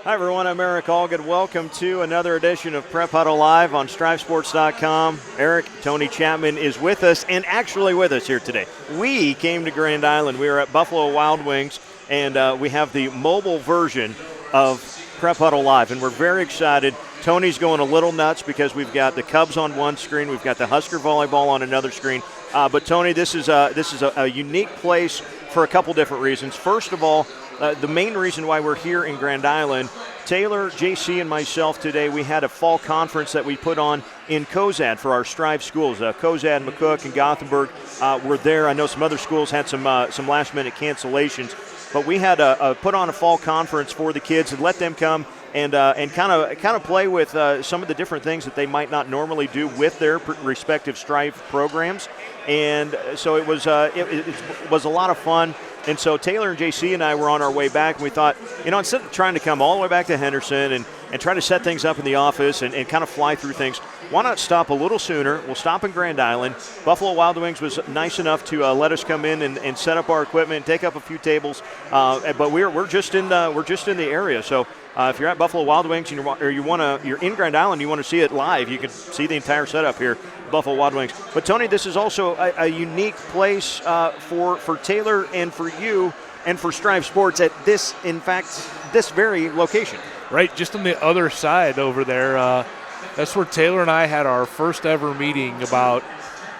Hi, everyone. I'm Eric Allgood. Welcome to another edition of Prep Huddle Live on StriveSports.com. Eric, Tony Chapman is with us and actually with us here today. We came to Grand Island. We were at Buffalo Wild Wings, and we have the mobile version of Prep Huddle Live, and we're very excited. Tony's going a little nuts because we've got the Cubs on one screen, we've got the Husker volleyball on another screen. But Tony, this is a unique place for a couple different reasons. First of all, the main reason why we're here in Grand Island, Taylor, JC, and myself today, we had a fall conference that we put on in Cozad for our Strive schools. Cozad, McCook, and Gothenburg were there. I know some other schools had some last-minute cancellations, but we had put on a fall conference for the kids and let them come and kind of play with some of the different things that they might not normally do with their respective Strive programs. And so it was a lot of fun. And so Taylor and JC and I were on our way back, and we thought, instead of trying to come all the way back to Henderson and try to set things up in the office and kind of fly through things, why not stop a little sooner? We'll stop in Grand Island. Buffalo Wild Wings was nice enough to let us come in and set up our equipment and take up a few tables. But we're just in the area. So if you're at Buffalo Wild Wings and you're in Grand Island, you want to see it live, you can see the entire setup here, Buffalo Wild Wings. But Tony, this is also a unique place for Taylor and for you and for Strive Sports at this very location. Right, just on the other side over there. That's where Taylor and I had our first ever meeting about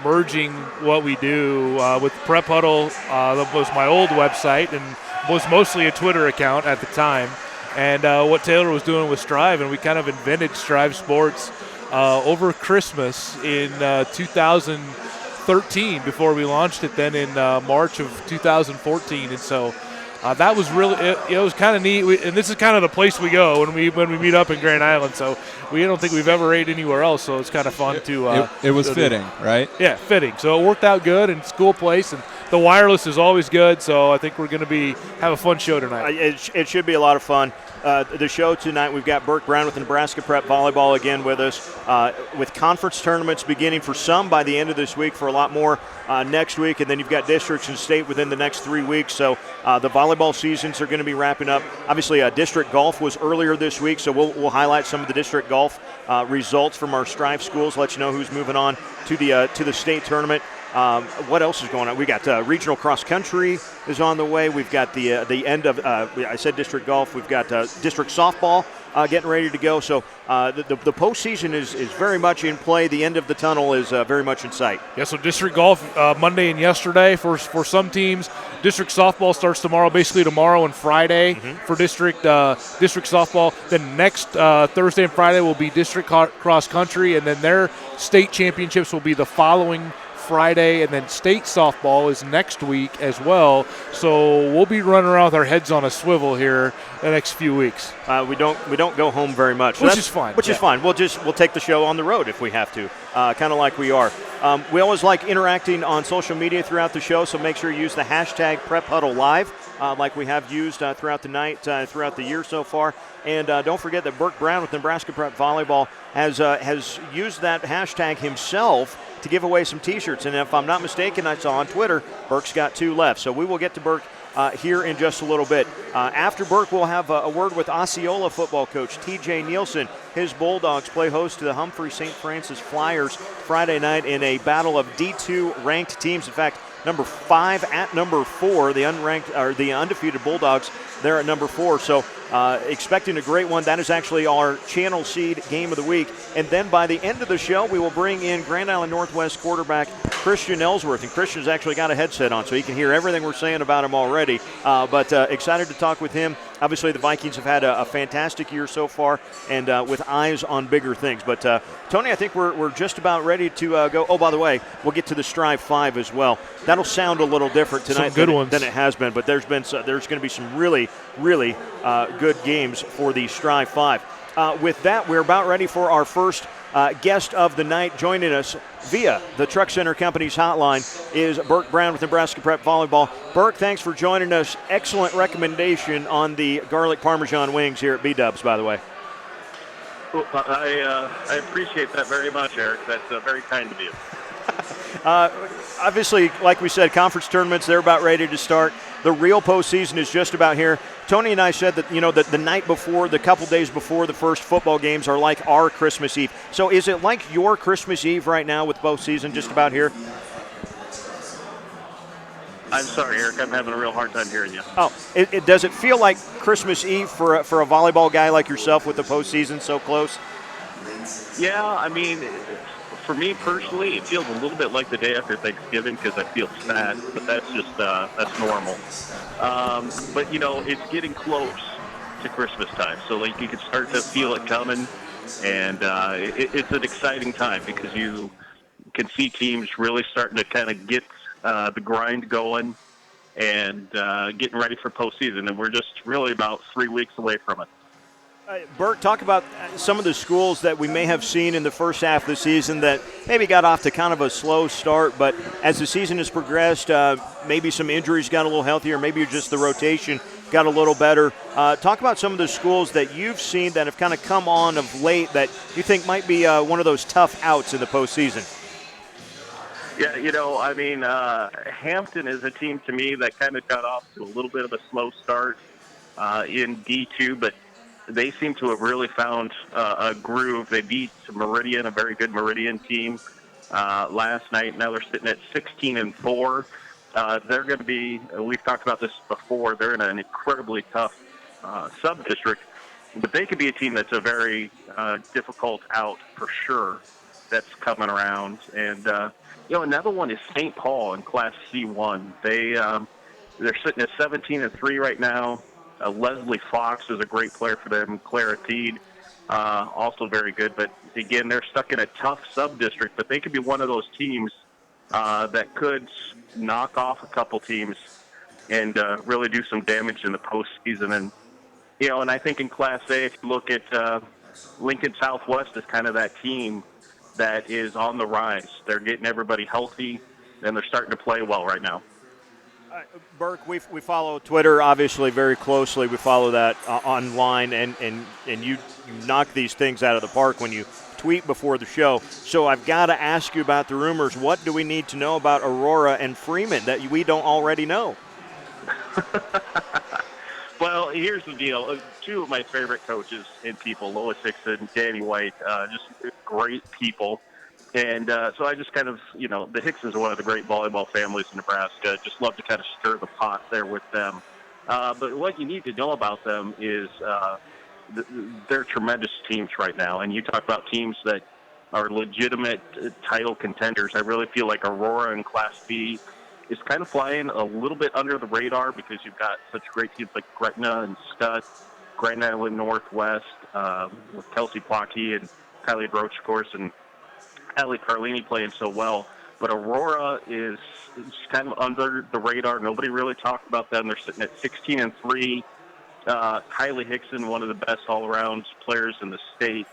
merging what we do with Prep Huddle. That was my old website and was mostly a Twitter account at the time. And what Taylor was doing with Strive, and we kind of invented Strive Sports over Christmas in 2013 before we launched it then in March of 2014. And so that was really, it was kind of neat. And this is kind of the place we go when we meet up in Grand Island. So we don't think we've ever ate anywhere else. So it's kind of fun to. It was fitting, right? Yeah, fitting. So it worked out good, and it's a cool place. And the wireless is always good. So I think we're going to have a fun show tonight. It should be a lot of fun. The show tonight, we've got Berk Brown with Nebraska Prep Volleyball again with us, with conference tournaments beginning for some by the end of this week, for a lot more next week, and then you've got districts and state within the next 3 weeks. So the volleyball seasons are going to be wrapping up. Obviously, district golf was earlier this week, so we'll highlight some of the district golf results from our Strive schools, let you know who's moving on to the state tournament. What else is going on? We got regional cross country is on the way. We've got the end of I said district golf. We've got district softball getting ready to go. So the postseason is very much in play. The end of the tunnel is very much in sight. Yeah. So district golf Monday and yesterday for some teams. District softball starts tomorrow, basically tomorrow and Friday for district softball. Then next Thursday and Friday will be district cross country, and then their state championships will be the following Friday, and then state softball is next week as well. So we'll be running around with our heads on a swivel here the next few weeks. We don't go home very much, which is fine. Is fine. We'll take the show on the road if we have to, kind of like we are. We always like interacting on social media throughout the show, so make sure you use the hashtag PrepHuddleLive, like we have used throughout the night, throughout the year so far. And don't forget that Berk Brown with Nebraska Prep Volleyball has used that hashtag himself to give away some T-shirts. And if I'm not mistaken, I saw on Twitter, Berk's got 2 left. So we will get to Berk here in just a little bit. After Berk, we'll have a word with Osceola football coach T.J. Nielsen. His Bulldogs play host to the Humphrey St. Francis Flyers Friday night in a battle of D2 ranked teams. In fact, number 5 at number 4, the undefeated Bulldogs, they're at number 4. So expecting a great one. That is actually our Channel Seed game of the week. And then by the end of the show, we will bring in Grand Island Northwest quarterback Christian Ellsworth. And Christian's actually got a headset on, so he can hear everything we're saying about him already. But excited to talk with him. Obviously, the Vikings have had a fantastic year so far, and with eyes on bigger things. But, Tony, I think we're just about ready to go. Oh, by the way, we'll get to the Strive 5 as well. That'll sound a little different tonight than it has been, but there's going to be some really, really good games for the Strive 5. With that, we're about ready for our first guest of the night. Joining us via the Truck Center Company's hotline is Berk Brown with Nebraska Prep Volleyball. Berk, thanks for joining us. Excellent recommendation on the garlic Parmesan wings here at B-Dubs, by the way. Well, I appreciate that very much, Eric. That's very kind of you. Obviously, like we said, conference tournaments, they're about ready to start. The real postseason is just about here. Tony and I said that, that the night before, the couple days before the first football games are like our Christmas Eve. So is it like your Christmas Eve right now with postseason just about here? I'm sorry, Eric. I'm having a real hard time hearing you. Oh, does it feel like Christmas Eve for a volleyball guy like yourself with the postseason so close? Yeah, I mean, for me personally, it feels a little bit like the day after Thanksgiving because I feel sad, but that's just that's normal. But it's getting close to Christmas time, so like you can start to feel it coming, and it's an exciting time because you can see teams really starting to kind of get the grind going and getting ready for postseason, and we're just really about 3 weeks away from it. Berk, talk about some of the schools that we may have seen in the first half of the season that maybe got off to kind of a slow start, but as the season has progressed, maybe some injuries got a little healthier, maybe just the rotation got a little better. Talk about some of the schools that you've seen that have kind of come on of late that you think might be one of those tough outs in the postseason. Yeah, Hampton is a team to me that kind of got off to a little bit of a slow start in D2, but they seem to have really found a groove. They beat Meridian, a very good Meridian team, last night. Now they're sitting at 16-4. They're going to be, we've talked about this before, they're in an incredibly tough sub-district, but they could be a team that's a very difficult out for sure that's coming around. And, another one is St. Paul in Class C1. They're sitting at 17-3 right now. Leslie Fox is a great player for them. Clara Teed, also very good. But, again, they're stuck in a tough sub-district. But they could be one of those teams that could knock off a couple teams and really do some damage in the postseason. And, and I think in Class A, if you look at Lincoln Southwest is kind of that team that is on the rise. They're getting everybody healthy, and they're starting to play well right now. Berk, we follow Twitter obviously very closely. We follow that online, and you knock these things out of the park when you tweet before the show. So I've got to ask you about the rumors. What do we need to know about Aurora and Freeman that we don't already know? Well, here's the deal. Two of my favorite coaches and people, Lois Hickson, Danny White, just great people. And so I just kind of, the Hicksons are one of the great volleyball families in Nebraska. Just love to kind of stir the pot there with them. But what you need to know about them is they're tremendous teams right now. And you talk about teams that are legitimate title contenders. I really feel like Aurora in Class B is kind of flying a little bit under the radar because you've got such great teams like Gretna and Scott, Grand Island Northwest, with Kelsey Plocky and Kylie Roach, of course, and Allie Carlini playing so well. But Aurora is kind of under the radar. Nobody really talked about them. They're sitting at 16-3. Kylie Hickson, one of the best all-around players in the state.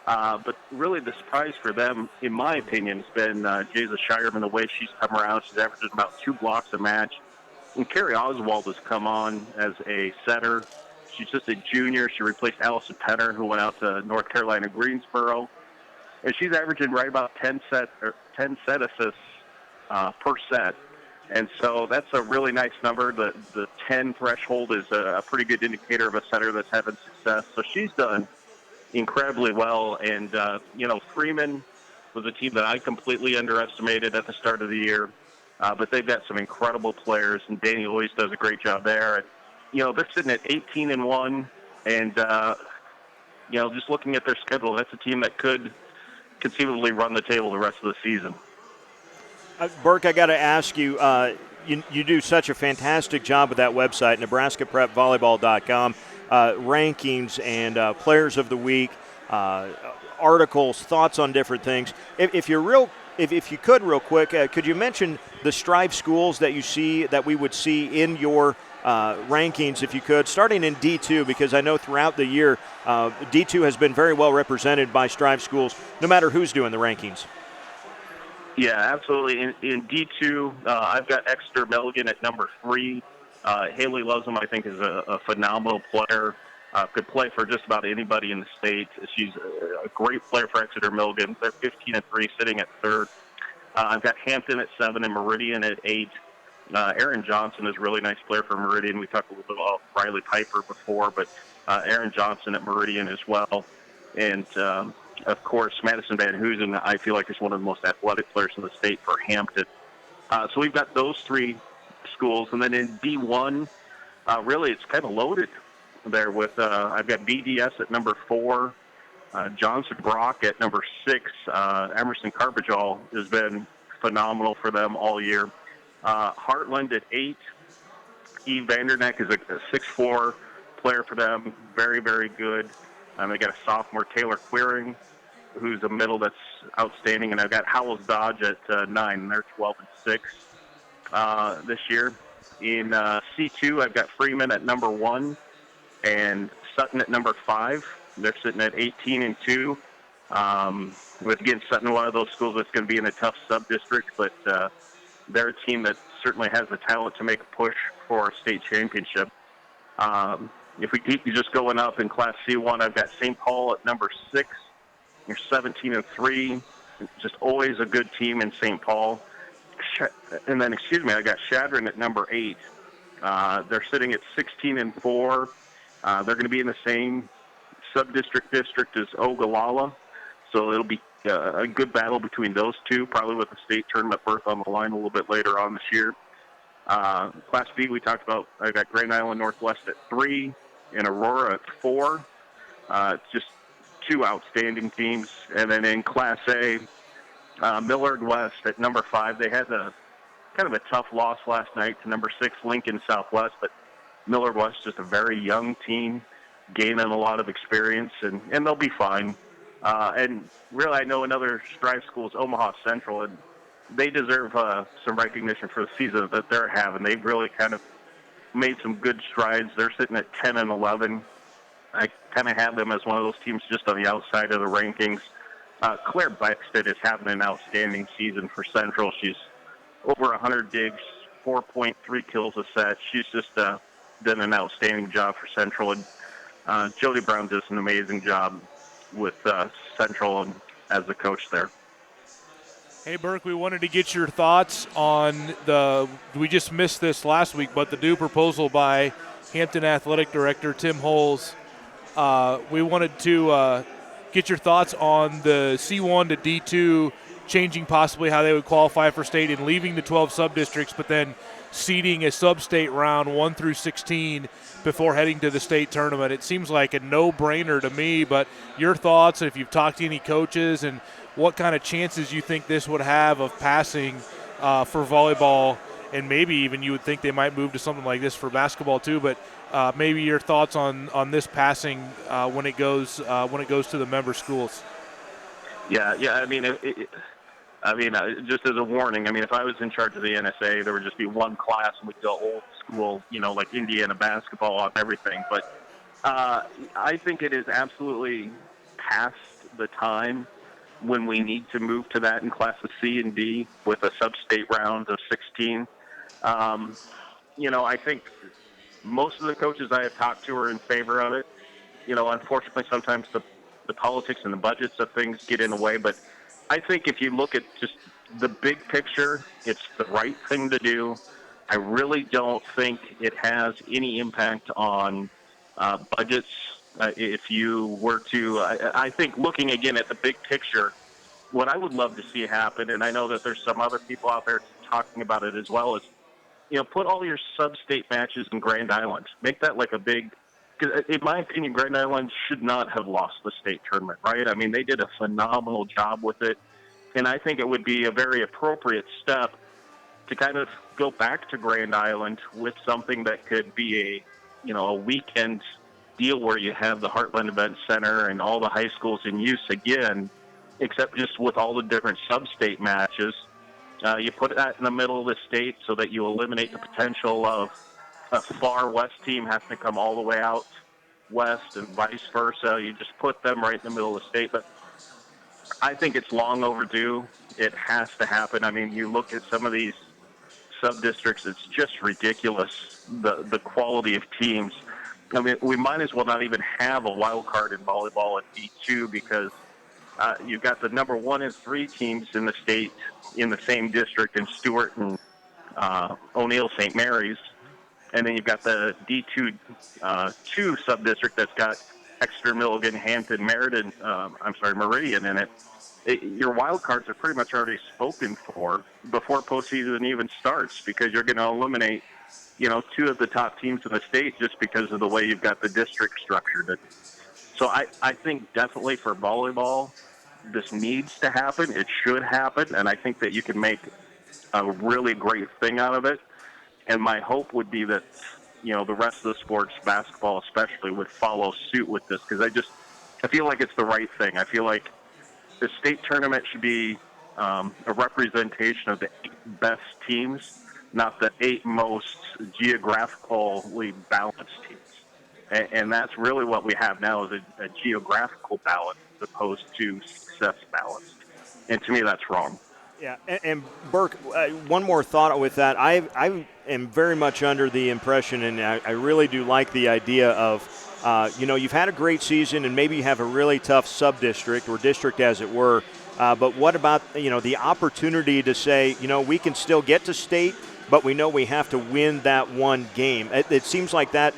But really the surprise for them, in my opinion, has been Jayza Shireman, the way she's come around. She's averaging about 2 blocks a match. And Carrie Oswald has come on as a setter. She's just a junior. She replaced Allison Penner, who went out to North Carolina Greensboro. And she's averaging right about 10 set assists per set. And so that's a really nice number. The 10 threshold is a pretty good indicator of a setter that's having success. So she's done incredibly well. And, Freeman was a team that I completely underestimated at the start of the year. But they've got some incredible players, and Danny always does a great job there. And, they're sitting at 18-1. And, just looking at their schedule, that's a team that could conceivably run the table the rest of the season. Berk, I got to ask you, you do such a fantastic job with that website, NebraskaPrepVolleyball.com, rankings and players of the week, articles, thoughts on different things. If you could real quick, could you mention the Strive schools that you see that we would see in your rankings, if you could, starting in D2, because I know throughout the year D2 has been very well represented by Strive schools, no matter who's doing the rankings. Yeah, absolutely. In D2, I've got Exeter Milligan at number 3. Haley loves him, I think, is a phenomenal player. Could play for just about anybody in the state. She's a great player for Exeter Milligan. They're 15-3, sitting at 3rd. I've got Hampton at 7 and Meridian at 8. Aaron Johnson is a really nice player for Meridian. We talked a little bit about Riley Piper before, but Aaron Johnson at Meridian as well. And, of course, Madison Van Hoosen, I feel like, is one of the most athletic players in the state for Hampton. So we've got those 3 schools. And then in D1, really it's kind of loaded there with I've got BDS at number 4, Johnson Brock at number 6. Emerson Carbajal has been phenomenal for them all year. Heartland at 8. Eve Vanderneck is a 6'4" player for them. Very, very good. They got a sophomore, Taylor Queering, who's a middle that's outstanding. And I've got Howells Dodge at 9. They're 12 and 6 this year. In C2, I've got Freeman at number 1 and Sutton at number 5. They're sitting at 18 and 2. With, again, Sutton, one of those schools that's going to be in a tough sub-district, but they're a team that certainly has the talent to make a push for a state championship. If we keep just going up in Class C1, I've got St. Paul at number 6. You're 17 and 3. Just always a good team in St. Paul. And then, I got Shadron at number 8. They're sitting at 16 and 4. They're going to be in the same sub-district as Ogallala. So it'll be a good battle between those two, probably with the state tournament berth on the line a little bit later on this year. Class B, we talked about, I got Grand Island Northwest at 3 and Aurora at 4. It's just 2 outstanding teams. And then in Class A, Millard West at number 5. They had a kind of a tough loss last night to number 6 Lincoln Southwest, but Millard West is just a very young team, gaining a lot of experience, and they'll be fine. And really, I know another Strive school is Omaha Central, and they deserve some recognition for the season that they're having. They've really kind of made some good strides. They're sitting at 10 and 11. I kind of have them as one of those teams just on the outside of the rankings. Claire Bexted is having an outstanding season for Central. She's over 100 digs, 4.3 kills a set. She's just done an outstanding job for Central. And Jody Brown does an amazing job with Central and as the coach there. Hey, Berk, we wanted to get your thoughts on we just missed this last week, but the new proposal by Hampton Athletic Director Tim Holes. We wanted to get your thoughts on the C1 to D2 changing possibly how they would qualify for state and leaving the 12 sub-districts, but then seeding a sub-state round 1 through 16 before heading to the state tournament. It seems like a no-brainer to me, but your thoughts, if you've talked to any coaches, and what kind of chances you think this would have of passing for volleyball, and maybe even you would think they might move to something like this for basketball too, but maybe your thoughts on this passing when it goes to the member schools. Yeah. I mean, just as a warning, I mean, if I was in charge of the NSA, there would just be one class and we'd go old school, like Indiana basketball on everything. But I think it is absolutely past the time when we need to move to that in classes C and D with a sub-state round of 16. I think most of the coaches I have talked to are in favor of it. Unfortunately, sometimes the politics and the budgets of things get in the way, but I think if you look at just the big picture, it's the right thing to do. I really don't think it has any impact on budgets. If you were to, I think looking again at the big picture, what I would love to see happen, and I know that there's some other people out there talking about it as well, is, put all your sub-state matches in Grand Island. Make that like a big, because in my opinion, Grand Island should not have lost the state tournament, right? I mean, they did a phenomenal job with it, and I think it would be a very appropriate step to kind of go back to Grand Island with something that could be a weekend deal where you have the Heartland Event Center and all the high schools in use again, except just with all the different sub-state matches. You put that in the middle of the state so that you eliminate the potential of a far west team having to come all the way out west and vice versa. You just put them right in the middle of the state. But I think it's long overdue. It has to happen. I mean, you look at some of these sub-districts, it's just ridiculous, the quality of teams. I mean, we might as well not even have a wild card in volleyball at D2 because You've got the number 1 and 3 teams in the state in the same district in Stewart and O'Neill St. Mary's. And then you've got the D2 2 sub-district that's got Exeter, Milligan, Hampton, Meridian in it. Your wild cards are pretty much already spoken for before postseason even starts, because you're going to eliminate, 2 of the top teams in the state just because of the way you've got the district structured. So I think definitely for volleyball, this needs to happen. It should happen, and I think that you can make a really great thing out of it. And my hope would be that, the rest of the sports, basketball especially, would follow suit with this, because I feel like it's the right thing. I feel like the state tournament should be a representation of the 8 best teams, not the 8 most geographically balanced teams. And that's really what we have now, is a geographical balance as opposed to success balance. And to me, that's wrong. Yeah, and Berk, one more thought with that. I am very much under the impression, and I really do like the idea of, you've had a great season and maybe you have a really tough sub-district or district, as it were, but what about, the opportunity to say, we can still get to state, but we know we have to win that one game. It seems like that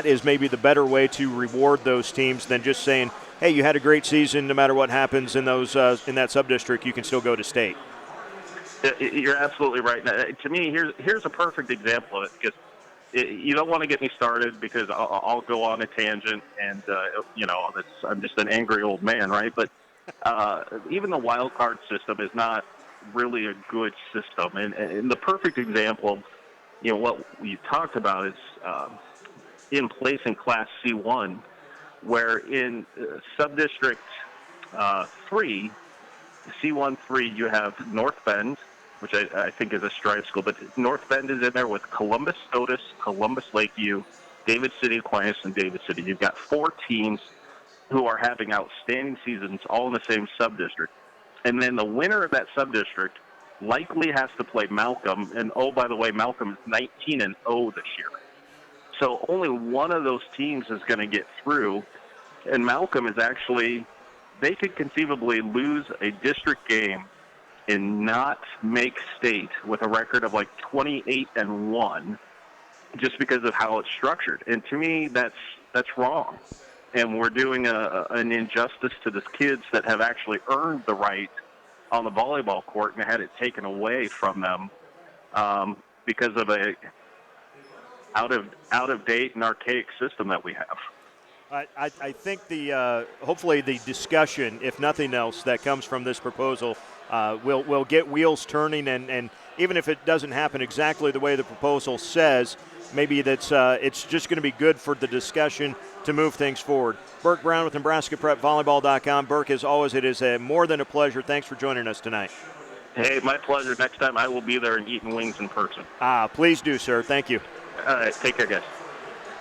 is maybe the better way to reward those teams than just saying, hey, you had a great season. No matter what happens in those in that sub-district, you can still go to state. You're absolutely right. Now, to me, here's a perfect example of it, because you don't want to get me started, because I'll go on a tangent, and I'm just an angry old man, right? But even the wild card system is not really a good system, and the perfect example of what we talked about is in place in Class C1. Where in sub-district 3, C1-3, you have North Bend, which I think is a Strive school, but North Bend is in there with Columbus Otis, Columbus Lakeview, David City Aquinas, and David City. You've got 4 teams who are having outstanding seasons all in the same sub-district. And then the winner of that sub-district likely has to play Malcolm, and oh, by the way, Malcolm is 19-0 this year. So only one of those teams is going to get through, and Malcolm is actually, they could conceivably lose a district game and not make state with a record of like 28-1 just because of how it's structured. And to me, that's wrong. And we're doing an injustice to the kids that have actually earned the right on the volleyball court and had it taken away from them because of a out of date and archaic system that we have. I think hopefully the discussion, if nothing else, that comes from this proposal will get wheels turning, and even if it doesn't happen exactly the way the proposal says, maybe it's just going to be good for the discussion to move things forward. Berk Brown with NebraskaPrepVolleyball.com. Berk, as always, it is more than a pleasure. Thanks for joining us tonight. Hey, my pleasure. Next time I will be there and eating wings in person. Please do, sir. Thank you. All right, take care, guys.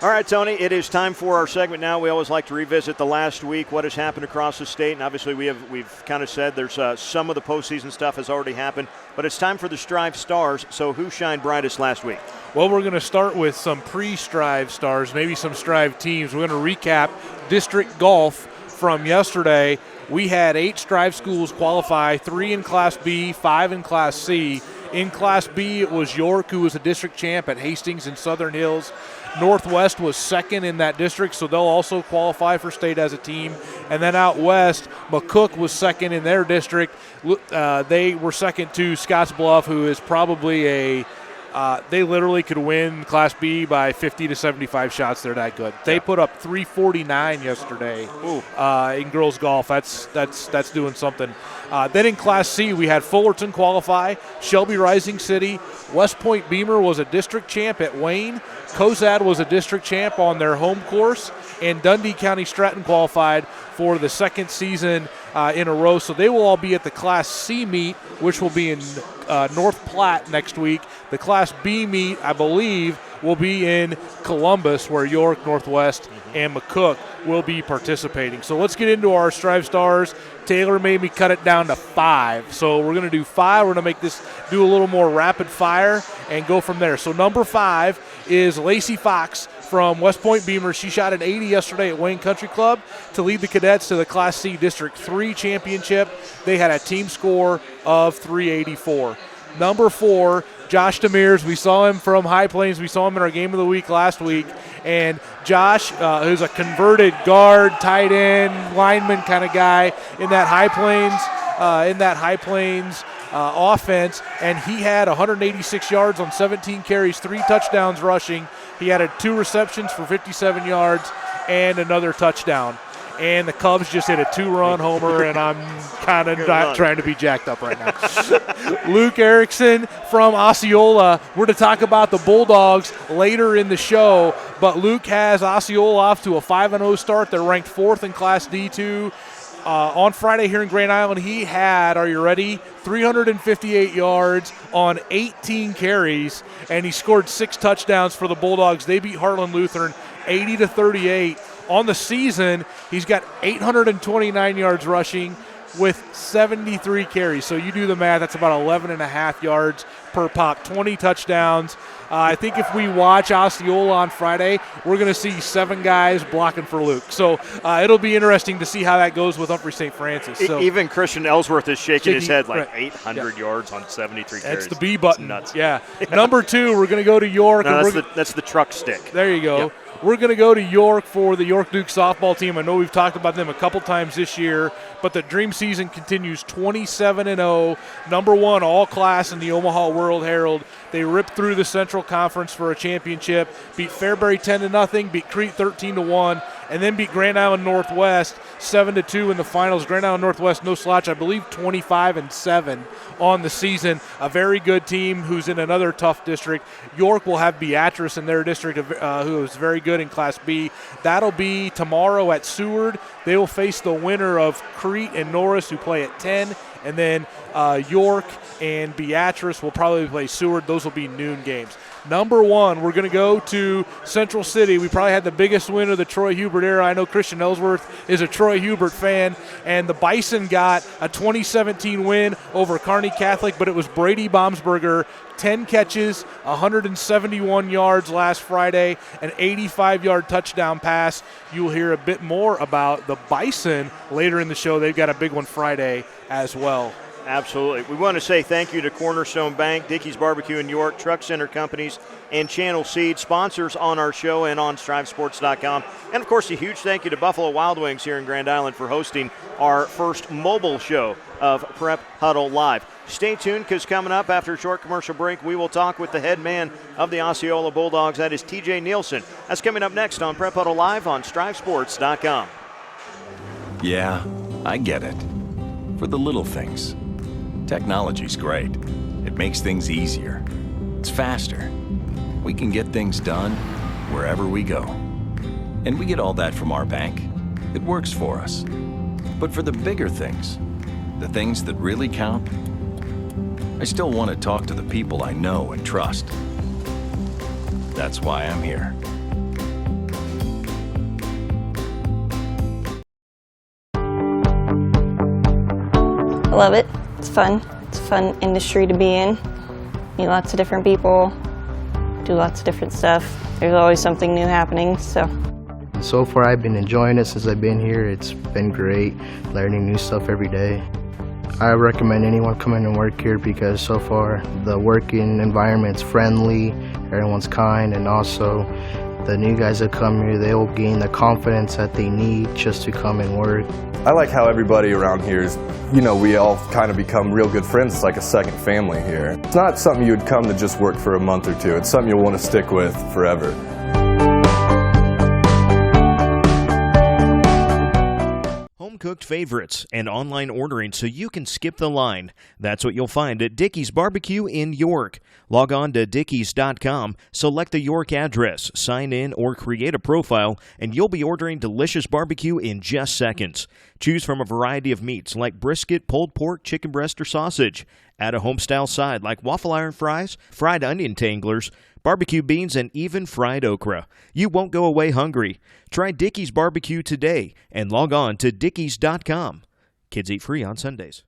All right, Tony, it is time for our segment now. We always like to revisit the last week, what has happened across the state, and obviously we've kind of said there's some of the postseason stuff has already happened, but it's time for the Strive Stars. So who shined brightest last week? Well, we're going to start with some pre-Strive Stars, maybe some Strive teams. We're going to recap district golf from yesterday. We had 8 Strive schools qualify, 3 in Class B, 5 in Class C. In Class B, it was York, who was a district champ at Hastings and Southern Hills. Northwest was second in that district, so they'll also qualify for state as a team. And then out west, McCook was second in their district. They were second to Scottsbluff, who is probably they literally could win Class B by 50 to 75 shots. They're that good. They put up 349 yesterday in girls golf. That's doing something. Then in Class C, we had Fullerton qualify, Shelby Rising City, West Point Beamer was a district champ at Wayne, Cozad was a district champ on their home course, and Dundee County Stratton qualified for the second season in a row. So they will all be at the Class C meet, which will be in North Platte next week. The Class B meet, I believe, will be in Columbus, where York, Northwest, and McCook will be participating. So let's get into our Strive Stars. Taylor made me cut it down to 5. So we're going to do 5. We're going to make this do a little more rapid fire and go from there. So number 5 is Lacey Fox from West Point Beamer. She shot an 80 yesterday at Wayne Country Club to lead the cadets to the Class C District 3 championship. They had a team score of 384. Number 4, Josh Demers. We saw him from High Plains. We saw him in our Game of the Week last week. And Josh, who's a converted guard, tight end, lineman kind of guy in that High Plains offense, and he had 186 yards on 17 carries, 3 touchdowns rushing. He had 2 receptions for 57 yards and another touchdown. And the Cubs just hit a 2-run homer, and I'm kind of not trying to be jacked up right now. Luke Erickson from Osceola. We're to talk about the Bulldogs later in the show, but Luke has Osceola off to a 5-0 start. They're ranked 4th in Class D2. On Friday here in Grand Island, he had, are you ready, 358 yards on 18 carries, and he scored 6 touchdowns for the Bulldogs. They beat Heartland Lutheran 80-38. On the season, he's got 829 yards rushing with 73 carries. So you do the math, that's about 11.5 yards per pop, 20 touchdowns. I think if we watch Osceola on Friday, we're going to see 7 guys blocking for Luke. So it'll be interesting to see how that goes with Humphrey St. Francis. So even Christian Ellsworth is shaking his head like 800 yards on 73 carries. That's the B button. Nuts. Yeah. Number 2, we're going to go to York. No, that's the truck stick. There you go. Yep. We're going to go to York for the York Duke softball team. I know we've talked about them a couple times this year, but the dream season continues 27-0, number 1 all class in the Omaha World Herald. They ripped through the Central Conference for a championship, beat Fairbury 10-0, beat Crete 13-1, and then beat Grand Island Northwest 7-2 in the finals. Grand Island Northwest, no slouch, I believe 25-7 on the season. A very good team who's in another tough district. York will have Beatrice in their district, who is very good in Class B. That'll be tomorrow at Seward. They will face the winner of Crete and Norris, who play at 10, and then York and Beatrice will probably play Seward. Those will be noon games. Number 1, we're going to go to Central City. We probably had the biggest win of the Troy Hubert era. I know Christian Ellsworth is a Troy Hubert fan, and the Bison got a 2017 win over Kearney Catholic, but it was Brady Baumsberger, 10 catches, 171 yards last Friday, an 85-yard touchdown pass. You'll hear a bit more about the Bison later in the show. They've got a big one Friday as well. Absolutely. We want to say thank you to Cornerstone Bank, Dickey's Barbecue in York, Truck Center Companies, and Channel Seed, sponsors on our show and on StriveSports.com. And, of course, a huge thank you to Buffalo Wild Wings here in Grand Island for hosting our first mobile show of Prep Huddle Live. Stay tuned, because coming up after a short commercial break, we will talk with the head man of the Osceola Bulldogs. That is TJ Nielsen. That's coming up next on Prep Huddle Live on StriveSports.com. Yeah, I get it. For the little things. Technology's great. It makes things easier. It's faster. We can get things done wherever we go. And we get all that from our bank. It works for us. But for the bigger things, the things that really count, I still want to talk to the people I know and trust. That's why I'm here. I love it. It's fun. It's a fun industry to be in. Meet lots of different people, do lots of different stuff. There's always something new happening, so. So far I've been enjoying it since I've been here. It's been great, learning new stuff every day. I recommend anyone coming and work here because so far the working environment's friendly, everyone's kind, and also the new guys that come here, they'll gain the confidence that they need just to come and work. I like how everybody around here is, we all kind of become real good friends. It's like a second family here. It's not something you would come to just work for a month or two. It's something you'll want to stick with forever. Home-cooked favorites and online ordering so you can skip the line. That's what you'll find at Dickey's Barbecue in York. Log on to dickeys.com, select the York address, sign in or create a profile, and you'll be ordering delicious barbecue in just seconds. Choose from a variety of meats like brisket, pulled pork, chicken breast, or sausage. Add a home-style side like waffle iron fries, fried onion tanglers, barbecue beans, and even fried okra. You won't go away hungry. Try Dickey's Barbecue today and log on to dickeys.com. Kids eat free on Sundays.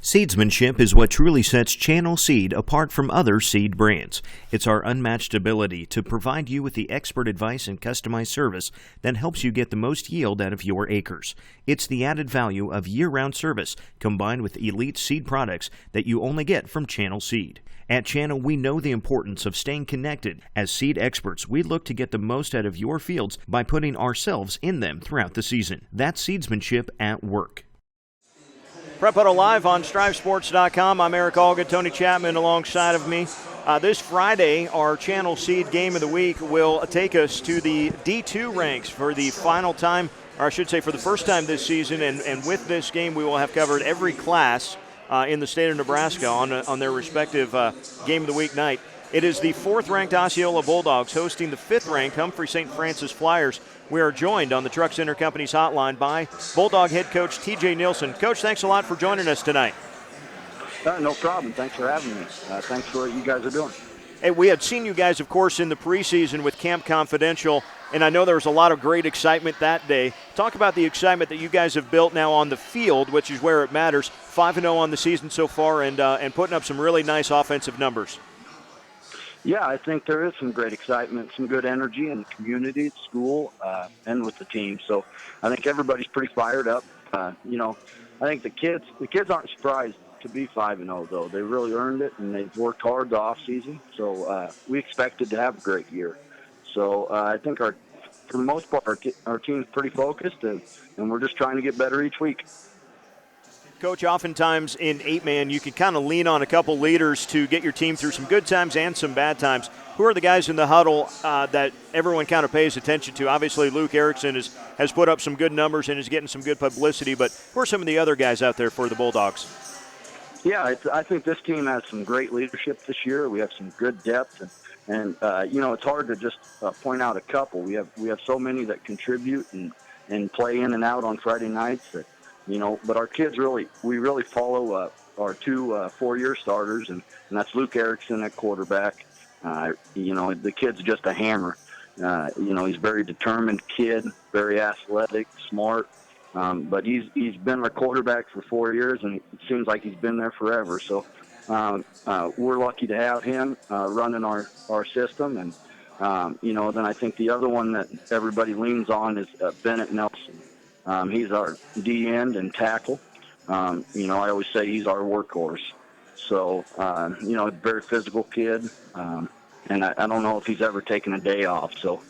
Seedsmanship is what truly sets Channel Seed apart from other seed brands. It's our unmatched ability to provide you with the expert advice and customized service that helps you get the most yield out of your acres. It's the added value of year-round service combined with elite seed products that you only get from Channel Seed. At Channel, we know the importance of staying connected. As seed experts, we look to get the most out of your fields by putting ourselves in them throughout the season. That's seedsmanship at work. Prep Huddle Live on StriveSports.com. I'm Eric Allgood, Tony Chapman alongside of me. This Friday, our Channel Seed Game of the Week will take us to the D2 ranks for the final time, or I should say for the first time this season, and with this game we will have covered every class in the state of Nebraska on their respective Game of the Week night. It is the 4th-ranked Osceola Bulldogs hosting the 5th-ranked Humphrey St. Francis Flyers. We are joined on the Truck Center Company's hotline by Bulldog head coach TJ Nielsen. Coach, thanks a lot for joining us tonight. No problem. Thanks for having me. Thanks for what you guys are doing. Hey, we had seen you guys, of course, in the preseason with Camp Confidential, and I know there was a lot of great excitement that day. Talk about the excitement that you guys have built now on the field, which is where it matters. 5-0 on the season so far and putting up some really nice offensive numbers. Yeah, I think there is some great excitement, some good energy in the community, at school, and with the team. So I think everybody's pretty fired up. I think the kids aren't surprised to be 5-0, though. They really earned it, and they've worked hard the off season. So we expected to have a great year. So I think for the most part, our team's pretty focused, and we're just trying to get better each week. Coach, oftentimes in 8-man, you can kind of lean on a couple leaders to get your team through some good times and some bad times. Who are the guys in the huddle that everyone kind of pays attention to? Obviously, Luke Erickson has put up some good numbers and is getting some good publicity, but who are some of the other guys out there for the Bulldogs? Yeah, I think this team has some great leadership this year. We have some good depth, and it's hard to just point out a couple. We have so many that contribute and play in and out on Friday nights that, but our kids we really follow our 2 4-year starters, and that's Luke Erickson at quarterback. The kid's just a hammer. He's a very determined kid, very athletic, smart. But he's been our quarterback for 4 years, and it seems like he's been there forever. So we're lucky to have him running our system. And, then I think the other one that everybody leans on is Bennett Nelson. He's our D-end and tackle. I always say he's our workhorse. So, a very physical kid. And I don't know if he's ever taken a day off. So,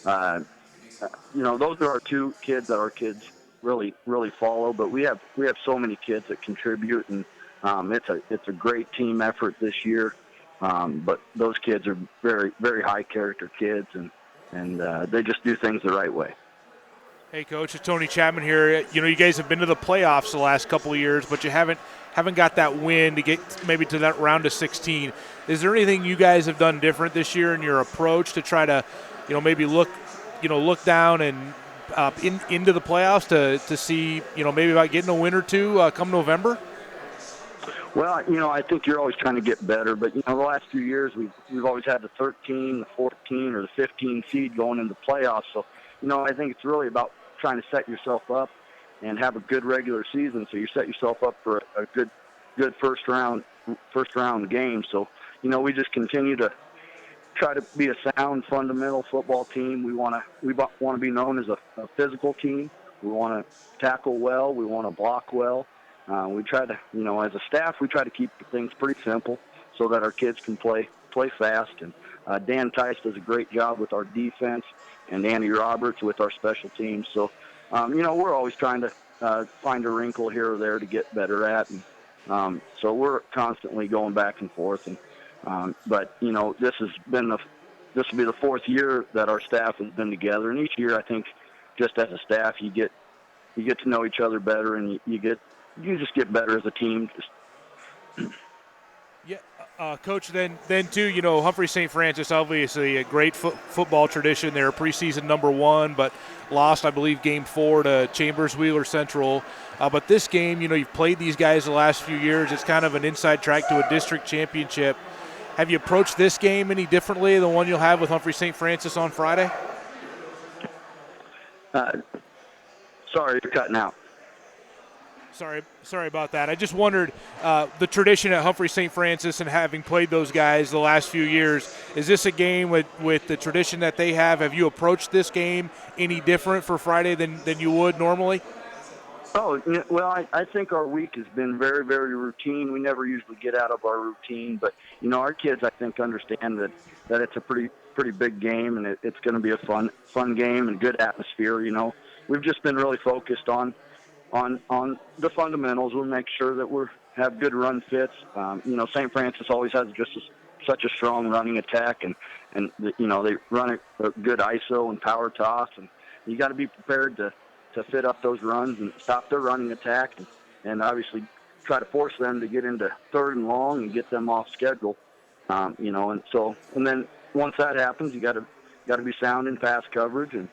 those are our 2 kids that our kids really follow. But we have so many kids that contribute, and it's a great team effort this year. But those kids are very, very high character kids, and they just do things the right way. Hey, Coach, it's Tony Chapman here. You guys have been to the playoffs the last couple of years, but you haven't got that win to get maybe to that round of 16. Is there anything you guys have done different this year in your approach to try to, maybe look down and into the playoffs to see, maybe about getting a win or 2 come November? Well, I think you're always trying to get better, but the last few years we've always had the 13, the 14, or the 15 seed going into the playoffs. So, I think it's really about trying to set yourself up and have a good regular season, so you set yourself up for a good first round game. So, we just continue to try to be a sound, fundamental football team. We want to be known as a physical team. We want to tackle well. We want to block well. We try to, as a staff, we try to keep things pretty simple so that our kids can play fast. And Dan Tice does a great job with our defense, and Andy Roberts with our special teams. So, we're always trying to find a wrinkle here or there to get better at. And so we're constantly going back and forth. And but this will be the 4th year that our staff has been together. And each year, I think, just as a staff, you get to know each other better, and you just get better as a team. Yeah, Coach, then too, Humphrey St. Francis, obviously a great football tradition. They're preseason number 1, but lost, I believe, Game 4 to Chambers Wheeler Central. But this game, you've played these guys the last few years. It's kind of an inside track to a district championship. Have you approached this game any differently than the one you'll have with Humphrey St. Francis on Friday? Sorry, you're cutting out. Sorry about that. I just wondered, the tradition at Humphrey St. Francis and having played those guys the last few years, is this a game with the tradition that they have? Have you approached this game any different for Friday than you would normally? Oh, well, I think our week has been very, very routine. We never usually get out of our routine, but, our kids, I think, understand that it's a pretty big game, and it's going to be a fun game and good atmosphere. We've just been really focused on the fundamentals. We'll make sure that we have good run fits. St. Francis always has such a strong running attack, and they run a good ISO and power toss, and you got to be prepared to fit up those runs and stop their running attack, and obviously try to force them to get into third and long and get them off schedule. And then once that happens, you got to be sound in pass coverage and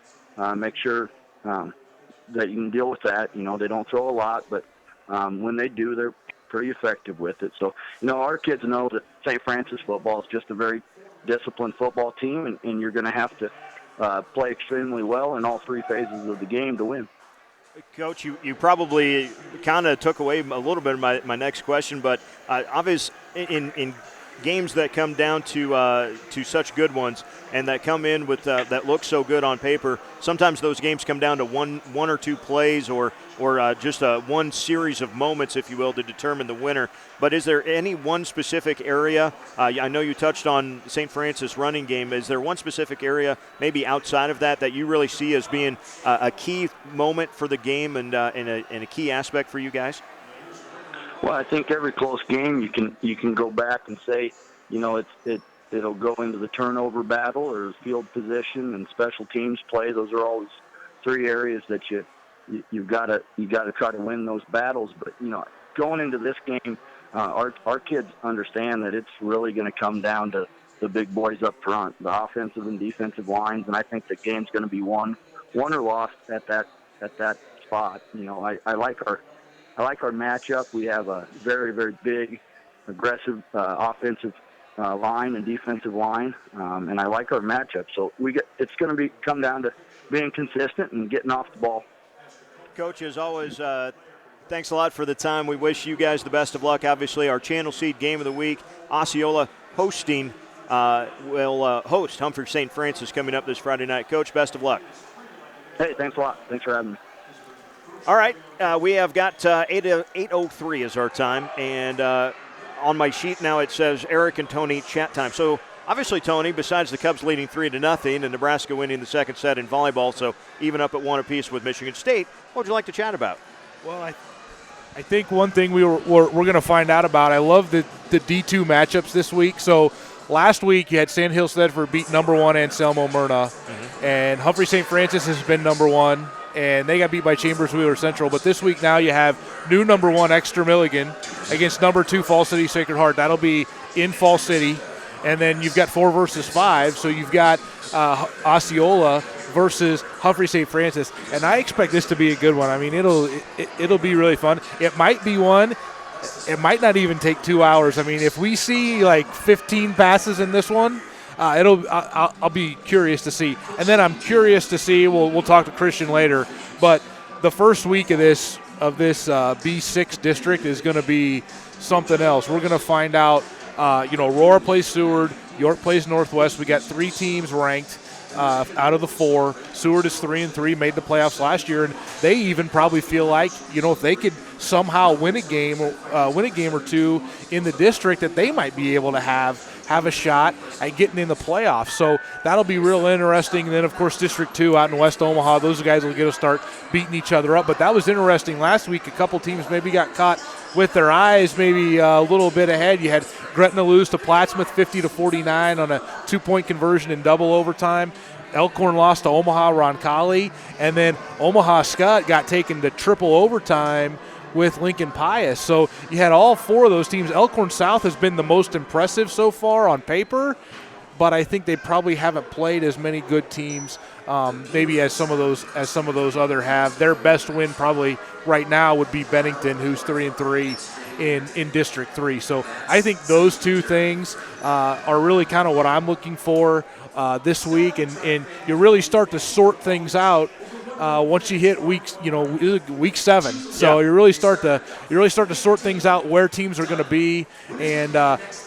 make sure that you can deal with that. They don't throw a lot, but when they do, they're pretty effective with it. So, our kids know that St. Francis football is just a very disciplined football team, and you're going to have to play extremely well in all three phases of the game to win. Coach, you probably kind of took away a little bit of my next question, but obviously in games that come down to such good ones and that come in with that look so good on paper, sometimes those games come down to one or two plays or just one series of moments, if you will, to determine the winner. But is there any one specific area? I know you touched on St. Francis running game. Is there one specific area, maybe outside of that you really see as being a key moment for the game and a key aspect for you guys? Well, I think every close game you can go back and say, it'll go into the turnover battle or field position and special teams play. Those are always three areas that you've got to try to win those battles. But going into this game, our kids understand that it's really going to come down to the big boys up front, the offensive and defensive lines, and I think the game's going to be won or lost at that spot. I like our matchup. We have a very, very big, aggressive offensive line and defensive line, and I like our matchup. So it's going to come down to being consistent and getting off the ball. Coach, as always, thanks a lot for the time. We wish you guys the best of luck. Obviously, our Channel Seed Game of the Week, Osceola will host Humphrey St. Francis coming up this Friday night. Coach, best of luck. Hey, thanks a lot. Thanks for having me. All right, we have got 8:03 is our time, and on my sheet now it says Eric and Tony chat time. So obviously, Tony, besides the Cubs leading 3-0 and Nebraska winning the second set in volleyball, so even up at 1 apiece with Michigan State, what would you like to chat about? Well, I think one thing we're going to find out about, I love the D2 matchups this week. So last week you had Sandhill Stedford beat number 1 Anselmo Myrna, and Humphrey St. Francis has been number 1. And they got beat by Chambers Wheeler Central. But this week now you have new number 1 Exeter Milligan against number 2 Fall City Sacred Heart. That'll be in Fall City. And then you've got 4 versus 5. So you've got Osceola versus Humphrey St. Francis. And I expect this to be a good one. I mean, it'll be really fun. It might be one. It might not even take 2 hours. I mean, if we see like 15 passes in this one, I'll be curious to see. And then I'm curious to see, we'll talk to Christian later, but the first week of this B6 district is going to be something else. We're going to find out, Aurora plays Seward, York plays Northwest. We got 3 teams ranked out of the 4. Seward is 3-3, made the playoffs last year, and they even probably feel like, if they could somehow win a game or two in the district, that they might be able to have a shot at getting in the playoffs. So that'll be real interesting. And then, of course, District 2 out in West Omaha, those guys will get to start beating each other up. But that was interesting. Last week, a couple teams maybe got caught with their eyes maybe a little bit ahead. You had Gretna lose to Plattsmouth 50-49 on a 2-point conversion in double overtime. Elkhorn lost to Omaha Roncalli. And then Omaha Scott got taken to triple overtime with Lincoln Pius. So you had all 4 of those teams. Elkhorn South has been the most impressive so far on paper, but I think they probably haven't played as many good teams maybe as some of those other have. Their best win probably right now would be Bennington, who's 3-3 in District 3. So I think those 2 things are really kind of what I'm looking for this week, and you really start to sort things out once you hit week 7. So you really start to sort things out where teams are going to be, and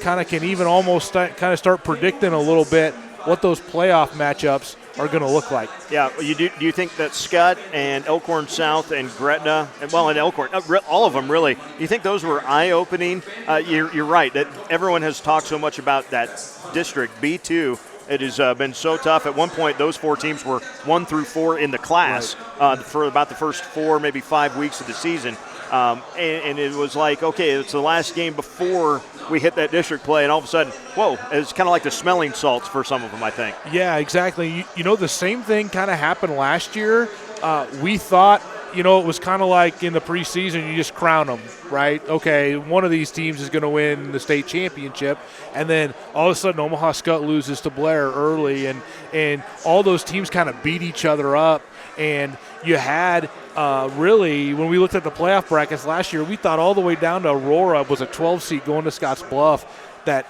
kind of can even almost start predicting a little bit what those playoff matchups are going to look like. Yeah, do you think that Scott and Elkhorn South and Gretna, and Elkhorn, all of them really, do you think those were eye-opening? You're right, that everyone has talked so much about that district, B2. It has been so tough. At one point, those 4 teams were 1 through 4 in the class for about the first 4, maybe 5 weeks of the season. And it was like, okay, it's the last game before we hit that district play, and all of a sudden, whoa, it's kind of like the smelling salts for some of them, I think. Yeah, exactly. The same thing kind of happened last year. We thought, it was kind of like in the preseason, you just crown them, right? Okay, one of these teams is going to win the state championship, and then all of a sudden Omaha Skutt loses to Blair early, and all those teams kind of beat each other up, and you had really, when we looked at the playoff brackets last year, we thought all the way down to Aurora was a 12 seed going to Scotts Bluff, that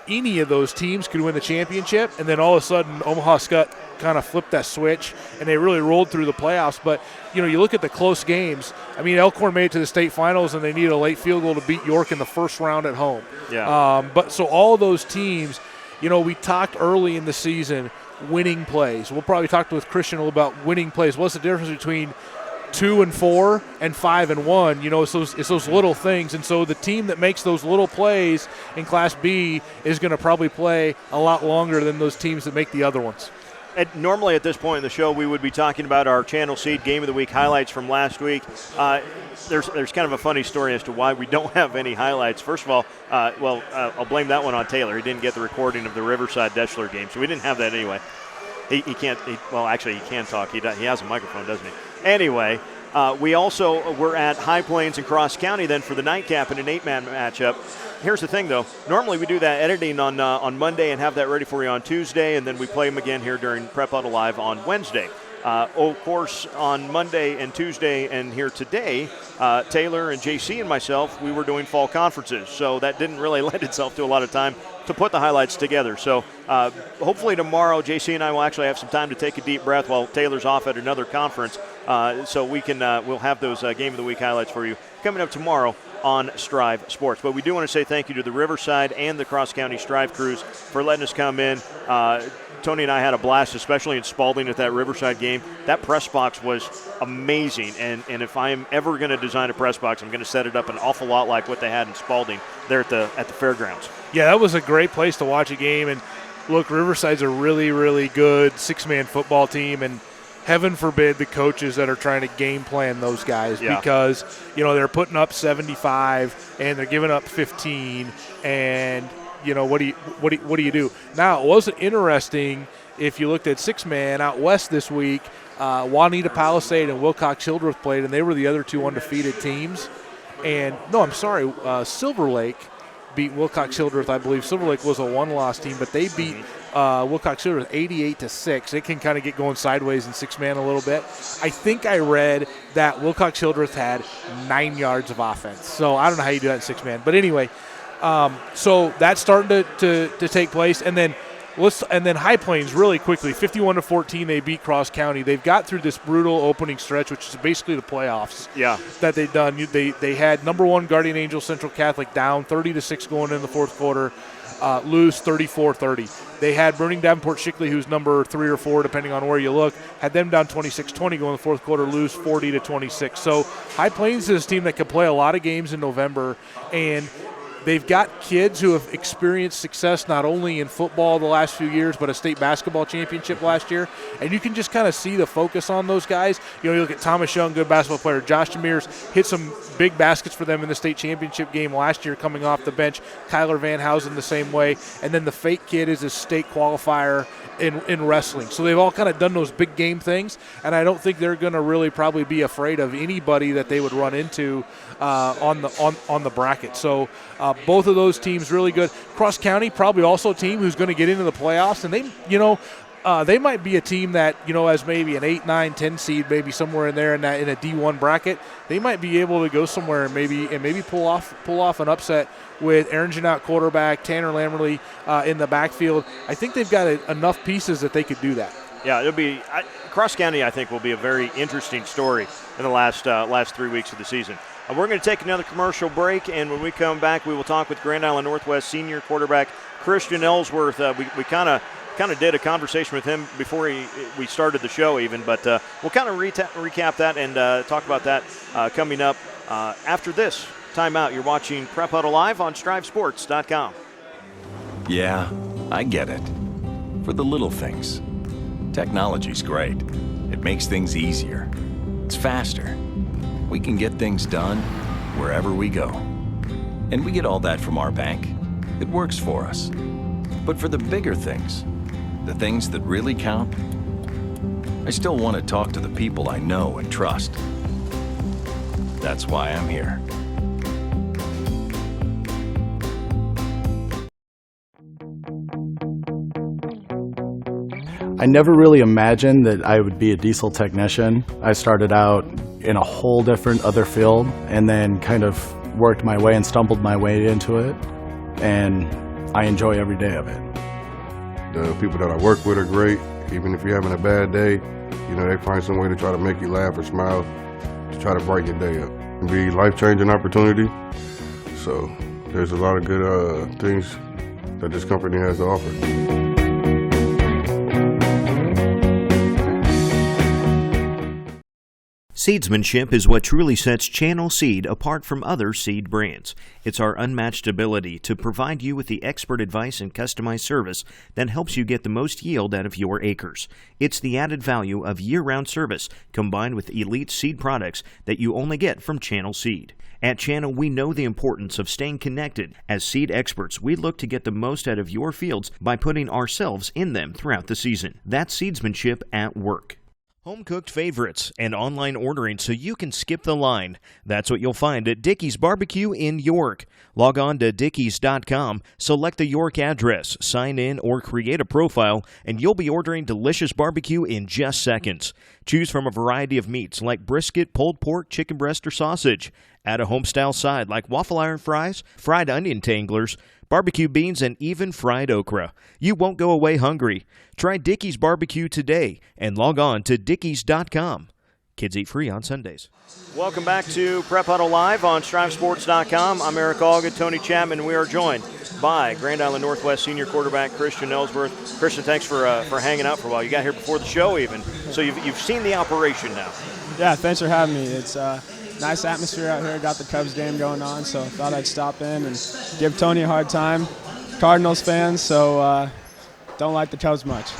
any of those teams could win the championship, and then all of a sudden Omaha Skutt kind of flipped that switch, and they really rolled through the playoffs. But, you look at the close games. I mean, Elkhorn made it to the state finals, and they needed a late field goal to beat York in the first round at home. Yeah. But so all those teams, we talked early in the season winning plays. We'll probably talk with Christian a little about winning plays. What's the difference between 2 and 4 and 5 and 1? It's those little things. And so the team that makes those little plays in Class B is going to probably play a lot longer than those teams that make the other ones. And normally at this point in the show, we would be talking about our Channel Seed Game of the Week highlights from last week. There's kind of a funny story as to why we don't have any highlights. First of all, I'll blame that one on Taylor. He didn't get the recording of the Riverside-Deschler game, so we didn't have that anyway. He can't actually, he can talk. He has a microphone, doesn't he? Anyway, we also were at High Plains and Cross County then for the nightcap in an 8-man matchup. Here's the thing, though. Normally we do that editing on Monday and have that ready for you on Tuesday, and then we play them again here during Prep Huddle Live on Wednesday. Of course, on Monday and Tuesday and here today, Taylor and JC and myself, we were doing fall conferences, so that didn't really lend itself to a lot of time to put the highlights together. So hopefully tomorrow, JC and I will actually have some time to take a deep breath while Taylor's off at another conference, so we can we'll have those Game of the Week highlights for you coming up tomorrow on Strive Sports. But we do want to say thank you to the Riverside and the Cross County Strive crews for letting us come in. Tony and I had a blast, especially in Spalding at that Riverside game. That press box was amazing, and if I am ever going to design a press box, I'm going to set it up an awful lot like what they had in Spalding there at the fairgrounds. Yeah, that was a great place to watch a game, and look, Riverside's a really, really good 6-man football team, and heaven forbid the coaches that are trying to game plan those guys because, they're putting up 75 and they're giving up 15, and what do you do? Now, it wasn't interesting if you looked at 6-man out west this week. Juanita Palisade and Wilcox-Hildreth played, and they were the other 2 undefeated teams. And Silver Lake beat Wilcox-Hildreth. I believe Silver Lake was a 1-loss team, but they beat Wilcox-Hildreth 88-6. It can kind of get going sideways in 6-man a little bit. I think I read that Wilcox-Hildreth had 9 yards of offense. So I don't know how you do that in 6-man. But anyway, so that's starting to take place. And then High Plains really quickly, 51-14, they beat Cross County. They've got through this brutal opening stretch, which is basically the playoffs. Yeah, that they've done. They had number 1 Guardian Angel Central Catholic down 30-6 going in the fourth quarter, lose 34-30. They had Burning Davenport Shickley, who's number 3 or 4, depending on where you look, had them down 26-20 going in the fourth quarter, lose 40-26. So High Plains is a team that can play a lot of games in November, and they've got kids who have experienced success not only in football the last few years, but a state basketball championship last year. And you can just kind of see the focus on those guys. You look at Thomas Young, good basketball player. Josh Demirs hit some big baskets for them in the state championship game last year coming off the bench. Kyler Van Housen the same way. And then the fake kid is a state qualifier in wrestling. So they've all kind of done those big game things, and I don't think they're going to really probably be afraid of anybody that they would run into on the bracket. So both of those teams really good. Cross County probably also a team who's going to get into the playoffs, and they might be a team that, as maybe an 8, 9, 10 seed, maybe somewhere in there in a D1 bracket, they might be able to go somewhere and maybe pull off an upset with Aaron Janot quarterback, Tanner Lamberley in the backfield. I think they've got enough pieces that they could do that. Yeah, it'll be cross county. I think will be a very interesting story in the last 3 weeks of the season. We're going to take another commercial break, and when we come back, we will talk with Grand Island Northwest senior quarterback Christian Ellsworth. We kind of did a conversation with him before we started the show even, but we'll kind of recap that and talk about that coming up after this timeout. You're watching Prep Huddle Live on StriveSports.com. Yeah, I get it. For the little things. Technology's great. It makes things easier. It's faster. We can get things done wherever we go. And we get all that from our bank. It works for us. But for the bigger things, the things that really count, I still want to talk to the people I know and trust. That's why I'm here. I never really imagined that I would be a diesel technician. I started out in a whole different other field and then kind of worked my way and stumbled my way into it, and I enjoy every day of it. The people that I work with are great. Even if you're having a bad day, you know, they find some way to try to make you laugh or smile to try to brighten your day up. It can be a life-changing opportunity. So there's a lot of good things that this company has to offer. Seedsmanship is what truly sets Channel Seed apart from other seed brands. It's our unmatched ability to provide you with the expert advice and customized service that helps you get the most yield out of your acres. It's the added value of year-round service combined with elite seed products that you only get from Channel Seed. At Channel, we know the importance of staying connected. As seed experts, we look to get the most out of your fields by putting ourselves in them throughout the season. That's seedsmanship at work. Home-cooked favorites and online ordering so you can skip the line. That's what you'll find at Dickey's Barbecue in York. Log on to dickeys.com, select the York address, sign in, or create a profile, and you'll be ordering delicious barbecue in just seconds. Choose from a variety of meats like brisket, pulled pork, chicken breast, or sausage. Add a home-style side like waffle iron fries, fried onion tanglers, barbecue beans, and even fried okra. You won't go away hungry. Try Dickey's Barbecue today and log on to dickeys.com. Kids eat free on Sundays. Welcome back to Prep Huddle Live on StriveSports.com. I'm Eric Allgood, Tony Chapman, and we are joined by Grand Island Northwest senior quarterback Christian Ellsworth. Christian, thanks for hanging out for a while. You got here before the show even, so you've seen the operation now. Yeah, thanks for having me. It's nice atmosphere out here. Got the Cubs game going on, so thought I'd stop in and give Tony a hard time. Cardinals fans, so don't like the Cubs much.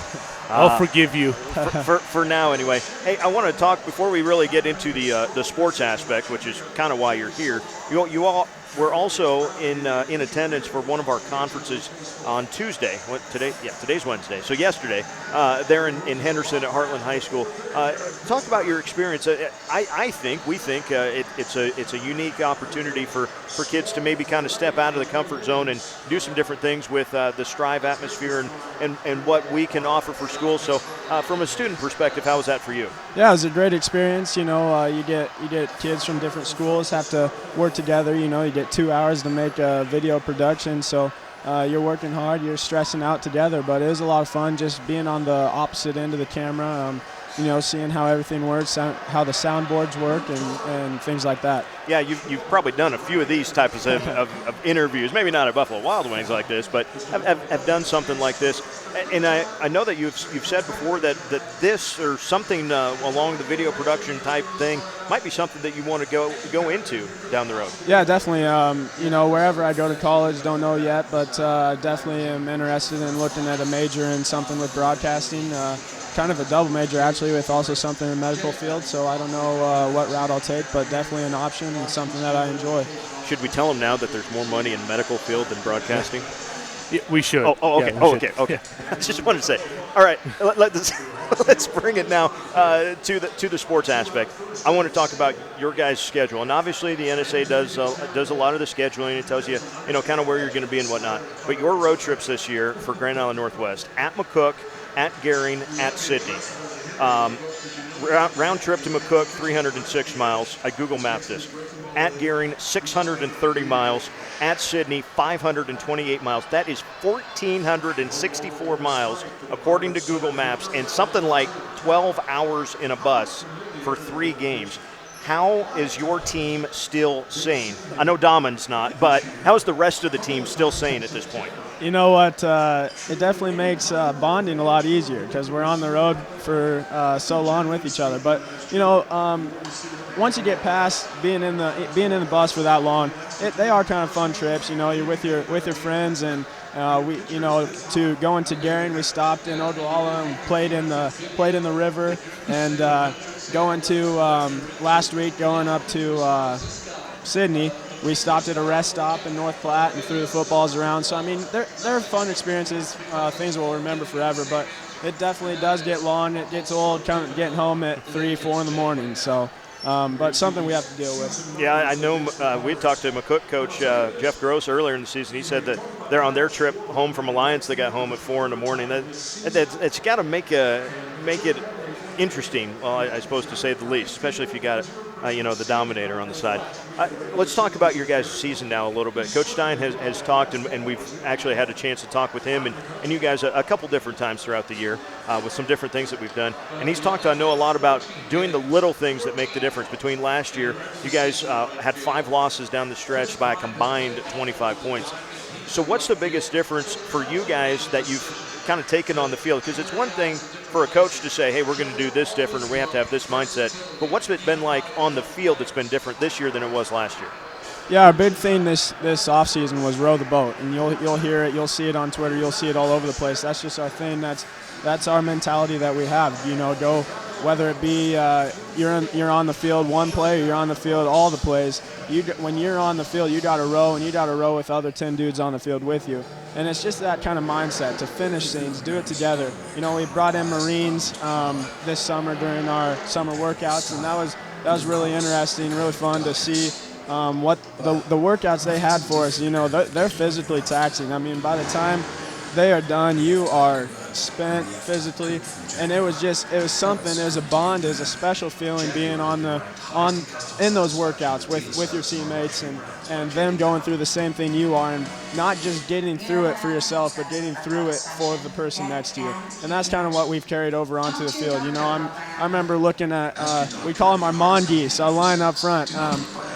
I'll forgive you. for now, anyway. Hey, I want to talk before we really get into the sports aspect, which is kind of why you're here. You all were also in attendance for one of our conferences on Tuesday. Today's Wednesday. So yesterday, there in Henderson at Heartland High School. Talk about your experience. We think it's a unique opportunity for kids to maybe kind of step out of the comfort zone and do some different things with the Strive atmosphere and what we can offer for schools. So from a student perspective, how was that for you? Yeah, it was a great experience. You know, you get kids from different schools have to work together. You know, you get 2 hours to make a video production, so you're working hard, you're stressing out together, but it was a lot of fun just being on the opposite end of the camera, you know, seeing how everything works, how the soundboards work, and things like that. Yeah, you've probably done a few of these types of interviews, maybe not at Buffalo Wild Wings like this, but have done something like this. And I know that you've said before that this or something along the video production type thing might be something that you want to go into down the road. Yeah, definitely. You know, wherever I go to college, don't know yet, but definitely am interested in looking at a major in something with broadcasting. Kind of a double major, actually, with also something in the medical field, so I don't know what route I'll take, but definitely an option and something that I enjoy. Should we tell them now that there's more money in the medical field than broadcasting? Yeah, we should. Oh, okay. Yeah, okay. I just wanted to say. All right, let's bring it now to the sports aspect. I want to talk about your guys' schedule, and obviously the NSA does a lot of the scheduling. It tells you, kind of where you're going to be and whatnot. But your road trips this year for Grand Island Northwest at McCook, at Gering, at Sydney. Round trip to McCook, 306 miles. I Google Mapped this. At Gering, 630 miles. At Sydney, 528 miles. That is 1,464 miles, according to Google Maps, and something like 12 hours in a bus for 3 games. How is your team still sane? I know Damon's not, but how is the rest of the team still sane at this point? You know what? It definitely makes bonding a lot easier because we're on the road for so long with each other. But you know, once you get past being in the bus for that long, they are kind of fun trips. You know, you're with your friends, and to going to Gering, we stopped in Osceola and played in the river, and going to last week going up to Sydney. We stopped at a rest stop in North Platte and threw the footballs around. So, I mean, they're fun experiences, things we'll remember forever. But it definitely does get long. It gets old getting home at 3, 4 in the morning. So, but something we have to deal with. Yeah, I know we talked to McCook coach Jeff Gross earlier in the season. He said that they're on their trip home from Alliance. They got home at 4 in the morning. It's got to make it interesting, well, I suppose to say the least, especially if you got the Dominator on the side. Let's talk about your guys' season now a little bit. Coach Stein has talked, and we've actually had a chance to talk with him and you guys a couple different times throughout the year with some different things that we've done. And he's talked, I know, a lot about doing the little things that make the difference. Between last year, you guys had 5 losses down the stretch by a combined 25 points. So what's the biggest difference for you guys that you've kind of taken on the field? Because it's one thing for a coach to say, hey, we're going to do this different, or we have to have this mindset. But what's it been like on the field that's been different this year than it was last year? Yeah, our big thing this offseason was row the boat, and you'll hear it, you'll see it on Twitter, you'll see it all over the place. That's just our thing. That's our mentality that we have. Go whether it be you're on the field one play or you're on the field all the plays. When you're on the field, you got to row, and you got to row with other 10 dudes on the field with you. And it's just that kind of mindset to finish things, do it together. We brought in Marines this summer during our summer workouts, and that was really interesting, really fun to see what the workouts they had for us. They're physically taxing. I mean, by the time they are done, you are spent physically, and it was something. It was a bond. It was a special feeling being in those workouts with your teammates and them going through the same thing you are, and not just getting through it for yourself, but getting through it for the person next to you. And that's kind of what we've carried over onto the field. I remember looking at we call them our mongeese, our line up front.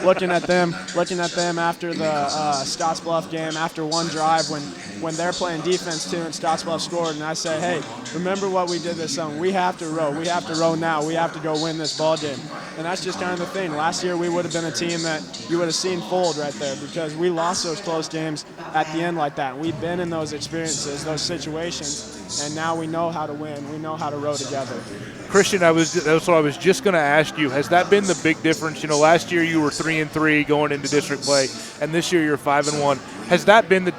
Looking at them after the Scottsbluff game, after one drive when they're playing defense too, and Scottsbluff scored, and I say, hey, remember what we did this summer. We have to row. We have to row now. We have to go win this ball game. And that's just kind of the thing. Last year we would have been a team that you would have seen fold right there because we lost those close games at the end like that. We've been in those experiences, those situations, and now we know how to win. We know how to row together. Christian, that's what I was just going to ask you. Has that been the big difference? Last year you were 3-3 going into district play, and this year you're 5-1. Has that been the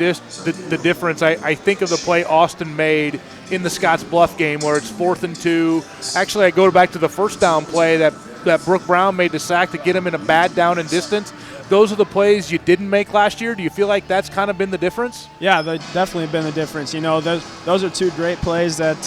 difference? I think of the play Austin made in the Scottsbluff game where it's 4th and 2. Actually, I go back to the first down play that Brooke Brown made the sack to get him in a bad down and distance. Those are the plays you didn't make last year. Do you feel like that's kind of been the difference? Yeah, they've definitely been the difference. Those are 2 great plays that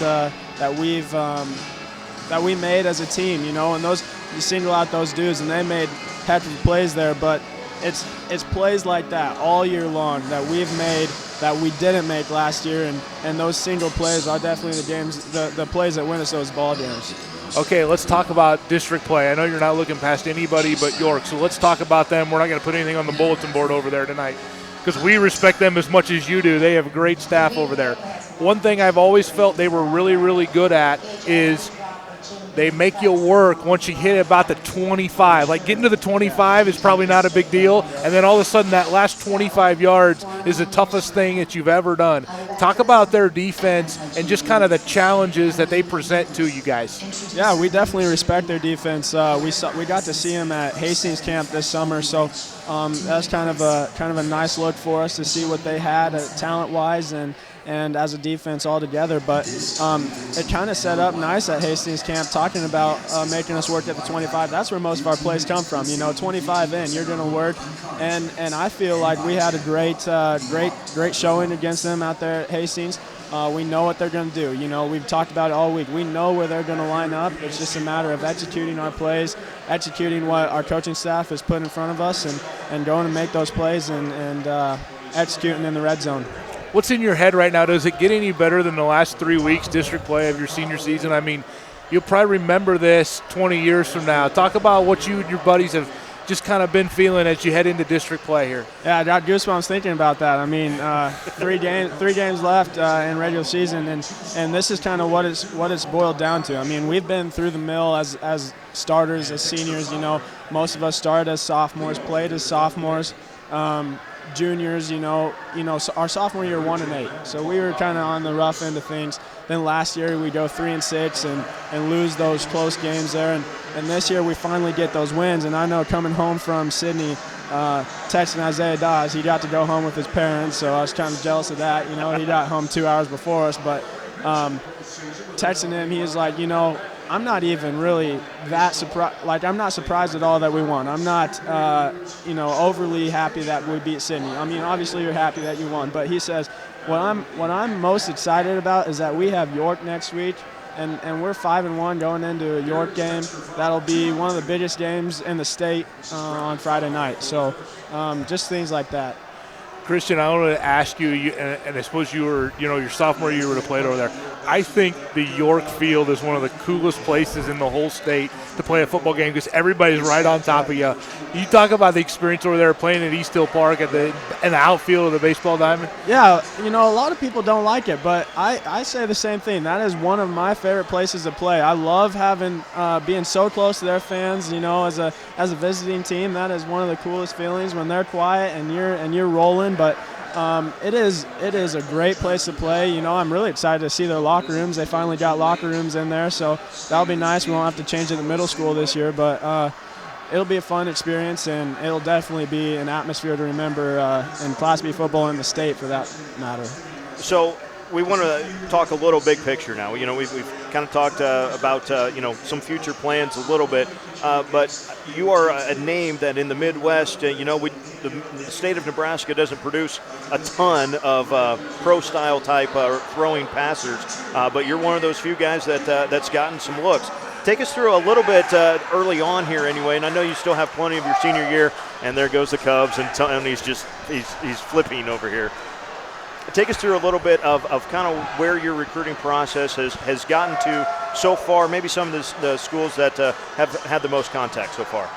we made as a team, and those, you single out those dudes, and they made heck of plays there. But it's plays like that all year long that we've made that we didn't make last year, and those single plays are definitely the plays that win us those ball games. Okay, let's talk about district play. I know you're not looking past anybody but York, so let's talk about them. We're not going to put anything on the bulletin board over there tonight because we respect them as much as you do. They have a great staff over there. One thing I've always felt they were really, really good at is they make you work once you hit about the 25. Like getting to the 25 is probably not a big deal, and then all of a sudden that last 25 yards is the toughest thing that you've ever done. Talk about their defense and just kind of the challenges that they present to you guys. Yeah, we definitely respect their defense. We got to see them at Hastings camp this summer, so that's kind of a nice look for us to see what they had talent-wise and as a defense altogether. But it kind of set up nice at Hastings camp, talking about making us work at the 25. That's where most of our plays come from. 25 in, you're going to work. And I feel like we had a great showing against them out there at Hastings. We know what they're going to do. You know, we've talked about it all week. We know where they're going to line up. It's just a matter of executing our plays, executing what our coaching staff has put in front of us, and going to make those plays and executing in the red zone. What's in your head right now? Does it get any better than the last 3 weeks district play of your senior season? I mean, you'll probably remember this 20 years from now. Talk about what you and your buddies have just kind of been feeling as you head into district play here. Yeah, I got goosebumps thinking about that. I mean, three games left in regular season, and this is kind of what it's boiled down to. I mean, we've been through the mill as starters, as seniors. You know, most of us started as sophomores, played as sophomores. Juniors, you know, our sophomore year 1-8, so we were kind of on the rough end of things. Then last year we go 3-6 and lose those close games there, and this year we finally get those wins. And I know coming home from Sydney, texting Isaiah Dawes, he got to go home with his parents, so I was kind of jealous of that. You know, he got home 2 hours before us, but texting him, he was like, you know, I'm not even really that surprised. Like, I'm not surprised at all that we won. I'm not, overly happy that we beat Sydney. I mean, obviously you're happy that you won, but he says, what I'm most excited about is that we have York next week, and we're 5-1 going into a York game. That'll be one of the biggest games in the state on Friday night. So, just things like that. Christian, I want to ask you, and I suppose you were, your sophomore year would have played over there. I think the York field is one of the coolest places in the whole state to play a football game because everybody's right on top of you. You talk about the experience over there playing at East Hill Park in the outfield of the baseball diamond. Yeah, a lot of people don't like it, but I say the same thing. That is one of my favorite places to play. I love having being so close to their fans. As a visiting team, that is one of the coolest feelings when they're quiet and you're rolling. But it is a great place to play. I'm really excited to see their locker rooms. They finally got locker rooms in there, so that'll be nice. We won't have to change it in middle school this year, but it'll be a fun experience, and it'll definitely be an atmosphere to remember in Class B football in the state, for that matter. So we want to talk a little big picture now. We've kind of talked about some future plans a little bit, but you are a name that in the Midwest, the state of Nebraska doesn't produce a ton of pro-style type throwing passers, but you're one of those few guys that's gotten some looks. Take us through a little bit early on here anyway, and I know you still have plenty of your senior year, and there goes the Cubs, and Tony's he's flipping over here. Take us through a little bit of kind of where your recruiting process has gotten to so far, maybe some of the schools that have had the most contact so far.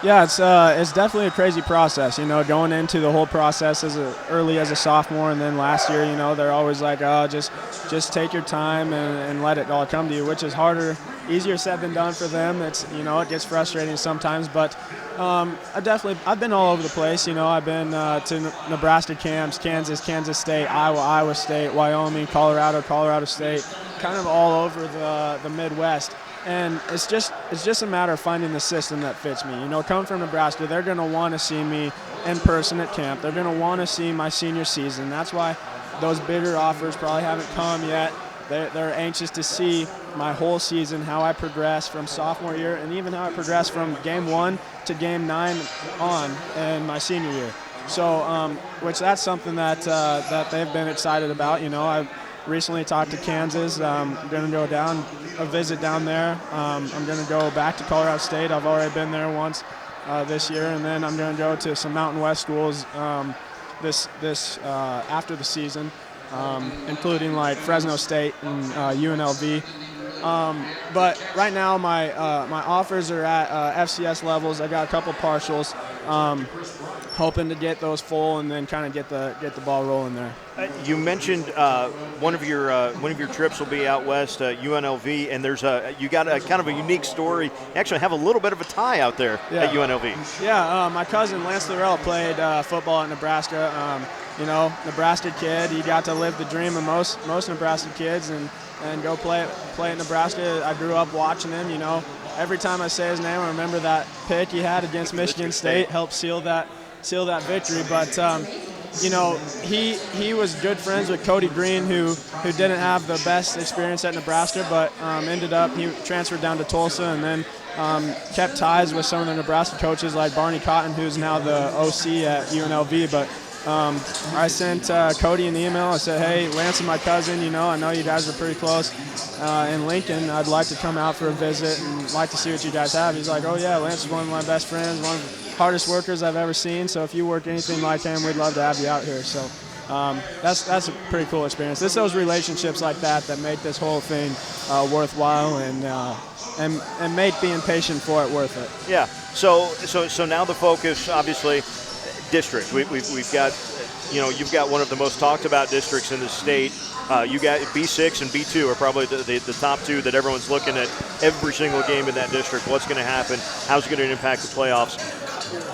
Yeah, it's definitely a crazy process, going into the whole process as early as a sophomore, and then last year, they're always like, oh, just take your time and let it all come to you, which is easier said than done for them. It's, it gets frustrating sometimes, but I've been all over the place. I've been to Nebraska camps, Kansas State, Iowa State, Wyoming, Colorado State, kind of all over the Midwest. And it's just a matter of finding the system that fits me. Coming from Nebraska, they're going to want to see me in person at camp. They're going to want to see my senior season. That's why those bigger offers probably haven't come yet. They're anxious to see my whole season, how I progress from sophomore year, and even how I progress from game 1 to game 9 on in my senior year. So, which that's something that they've been excited about. I've recently talked to Kansas. I'm going to go down a visit down there. I'm going to go back to Colorado State. I've already been there once this year, and then I'm going to go to some Mountain West schools this after the season, including like Fresno State and UNLV. But right now my offers are at FCS levels. I got a couple partials. Hoping to get those full and then kind of get the ball rolling there. You mentioned one of your trips will be out west, UNLV, and you got a kind of a unique story. You actually have a little bit of a tie out there at UNLV. Yeah, my cousin Lance Lorell played football at Nebraska. Nebraska kid. He got to live the dream of most Nebraska kids and go play at Nebraska. I grew up watching him. Every time I say his name, I remember that pick he had against Michigan State, helped seal that victory. But he was good friends with Cody Green, who didn't have the best experience at Nebraska, but he transferred down to Tulsa, and then kept ties with some of the Nebraska coaches like Barney Cotton, who's now the OC at UNLV. But I sent Cody an email. I said, hey, Lance is my cousin. I know you guys are pretty close in Lincoln. I'd like to come out for a visit and like to see what you guys have. He's like, oh, yeah, Lance is one of my best friends, one of the hardest workers I've ever seen. So if you work anything like him, we'd love to have you out here. So that's a pretty cool experience. It's those relationships like that make this whole thing worthwhile and make being patient for it worth it. Yeah. So now the focus, obviously, district. We've got, you've got one of the most talked about districts in the state. You got B6 and B2 are probably the top two that everyone's looking at every single game in that district. What's going to happen? How's it going to impact the playoffs?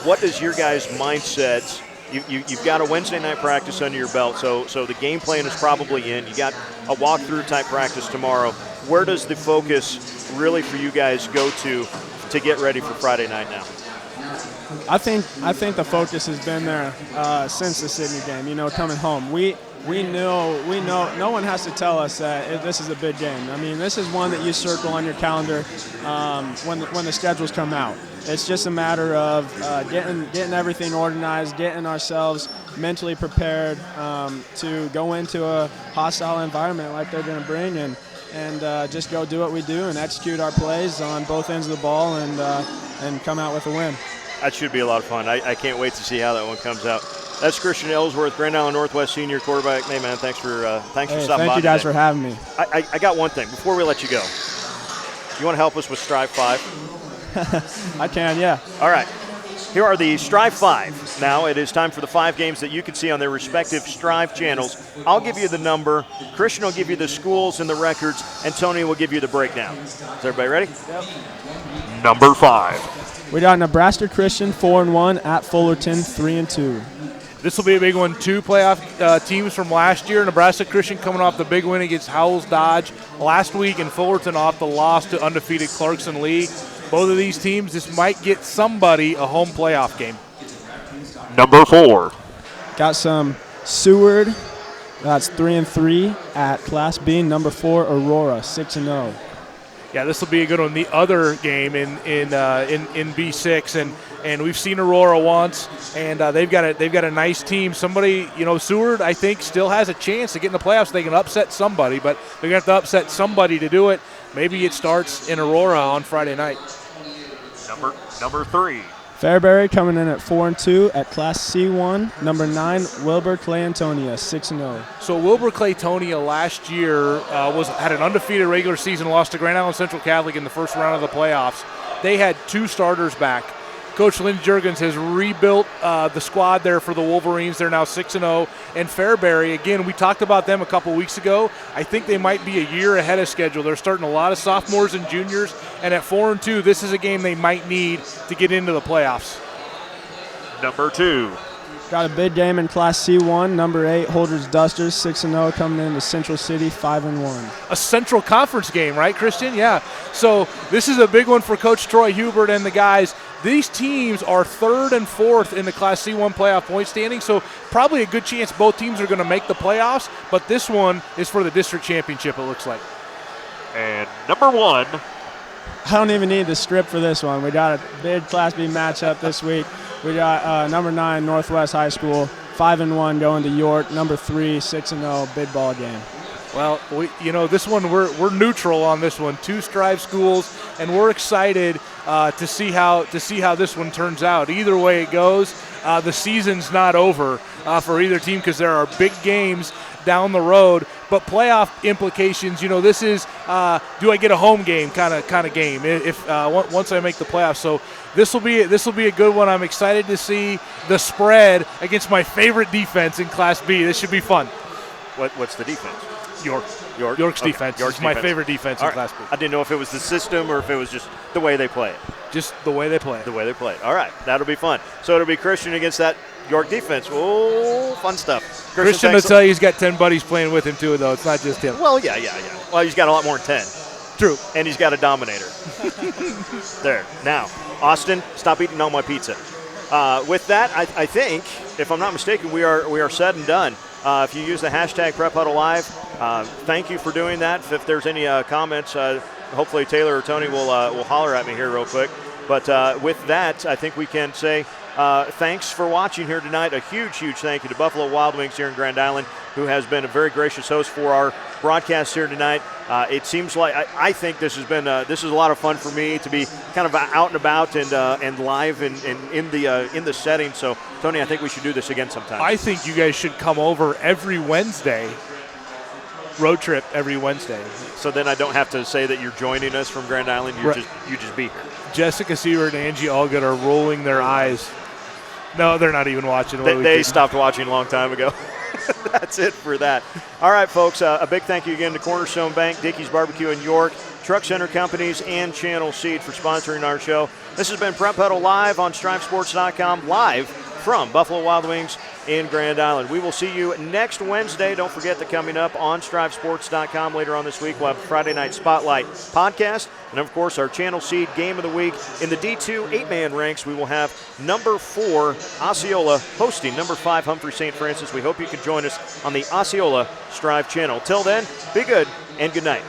What is your guys' mindset? You've got a Wednesday night practice under your belt, so the game plan is probably in. You got a walkthrough type practice tomorrow. Where does the focus really for you guys go to get ready for Friday night now? I think the focus has been there since the Sydney game. Coming home, we know. No one has to tell us that this is a big game. I mean, this is one that you circle on your calendar when the schedules come out. It's just a matter of getting everything organized, getting ourselves mentally prepared to go into a hostile environment like they're going to bring and just go do what we do and execute our plays on both ends of the ball and come out with a win. That should be a lot of fun. I can't wait to see how that one comes out. That's Christian Ellsworth, Grand Island Northwest senior quarterback. Hey, man, thanks for stopping by. Thank you guys for having me. I got one thing before we let you go. You want to help us with Strive 5? I can, yeah. All right. Here are the Strive 5. Now it is time for the 5 games that you can see on their respective Strive channels. I'll give you the number, Christian will give you the schools and the records, and Tony will give you the breakdown. Is everybody ready? Yep. Number 5. We got Nebraska Christian 4-1 at Fullerton 3-2. This will be a big one. 2 playoff teams from last year. Nebraska Christian coming off the big win against Howells Dodge last week, and Fullerton off the loss to undefeated Clarkson Lee. Both of these teams, this might get somebody a home playoff game. Number 4. Got some Seward. That's 3-3 at Class B. Number 4, Aurora 6-0. Yeah, this will be a good one. The other game in B6, and we've seen Aurora once, and they've got a nice team. Somebody, Seward, I think, still has a chance to get in the playoffs. They can upset somebody, but they're going to have to upset somebody to do it. Maybe it starts in Aurora on Friday night. Number 3. Fairbury coming in at 4-2 at Class C1. Number 9, Wilbur Clay-Antonia 6-0. So Wilbur Clay-Antonia last year had an undefeated regular season, lost to Grand Island Central Catholic in the first round of the playoffs. They had 2 starters back. Coach Lynn Juergens has rebuilt the squad there for the Wolverines. They're now 6-0. And Fairbury, again, we talked about them a couple weeks ago. I think they might be a year ahead of schedule. They're starting a lot of sophomores and juniors. And at 4-2, this is a game they might need to get into the playoffs. Number 2. Got a big game in Class C1. Number 8, Holders Dusters 6-0 coming into Central City 5-1. A Central Conference game, right, Christian? Yeah. So this is a big one for Coach Troy Hubert and the guys. These teams are 3rd and 4th in the Class C1 playoff point standing, so probably a good chance both teams are going to make the playoffs, but this one is for the district championship, it looks like. And number 1. I don't even need the script for this one. We got a big Class B matchup this week. We got number 9, Northwest High School, 5-1 going to York. Number 3, 6-0, big ball game. Well, this one we're neutral on this one. 2 Strive schools, and we're excited to see how this one turns out. Either way it goes, the season's not over for either team because there are big games down the road. But playoff implications, this is do I get a home game kind of game if once I make the playoffs. So this will be a good one. I'm excited to see the spread against my favorite defense in Class B. This should be fun. What's the defense? York's okay. defense. York's is my defense. favorite defense in Class B. I didn't know if it was the system or if it was just the way they play it. Just the way they play it. The way they play it. All right, that'll be fun. So it'll be Christian against that York defense. Oh, fun stuff. Christian will tell you he's got 10 buddies playing with him too, though. It's not just him. Well, yeah. Well, he's got a lot more than 10. True. And he's got a Dominator. There. Now, Austin, stop eating all my pizza. With that, I think, if I'm not mistaken, we are said and done. If you use the hashtag PrepHuddleLive, thank you for doing that. If there's any comments, hopefully Taylor or Tony will holler at me here real quick. But with that, I think we can say thanks for watching here tonight. A huge, huge thank you to Buffalo Wild Wings here in Grand Island, who has been a very gracious host for our broadcast here tonight. It seems like I think this is a lot of fun for me to be kind of out and about and live and in the setting. So, Tony, I think we should do this again sometime. I think you guys should come over every Wednesday. Road trip every Wednesday. So then I don't have to say that you're joining us from Grand Island. You just be here. Jessica Seward and Angie Allgood are rolling their eyes. No, they're not even watching. They stopped watching a long time ago. That's it for that. All right, folks, a big thank you again to Cornerstone Bank, Dickey's Barbecue in York, Truck Center Companies, and Channel Seed for sponsoring our show. This has been Prep Huddle Live on StriveSports.com, live from Buffalo Wild Wings in Grand Island. We will see you next Wednesday. Don't forget that coming up on StriveSports.com later on this week, we'll have a Friday Night Spotlight podcast. And, of course, our Channel Seed Game of the Week. In the D2 8-man ranks, we will have number 4 Osceola hosting number 5 Humphrey St. Francis. We hope you can join us on the Osceola Strive channel. Till then, be good and good night.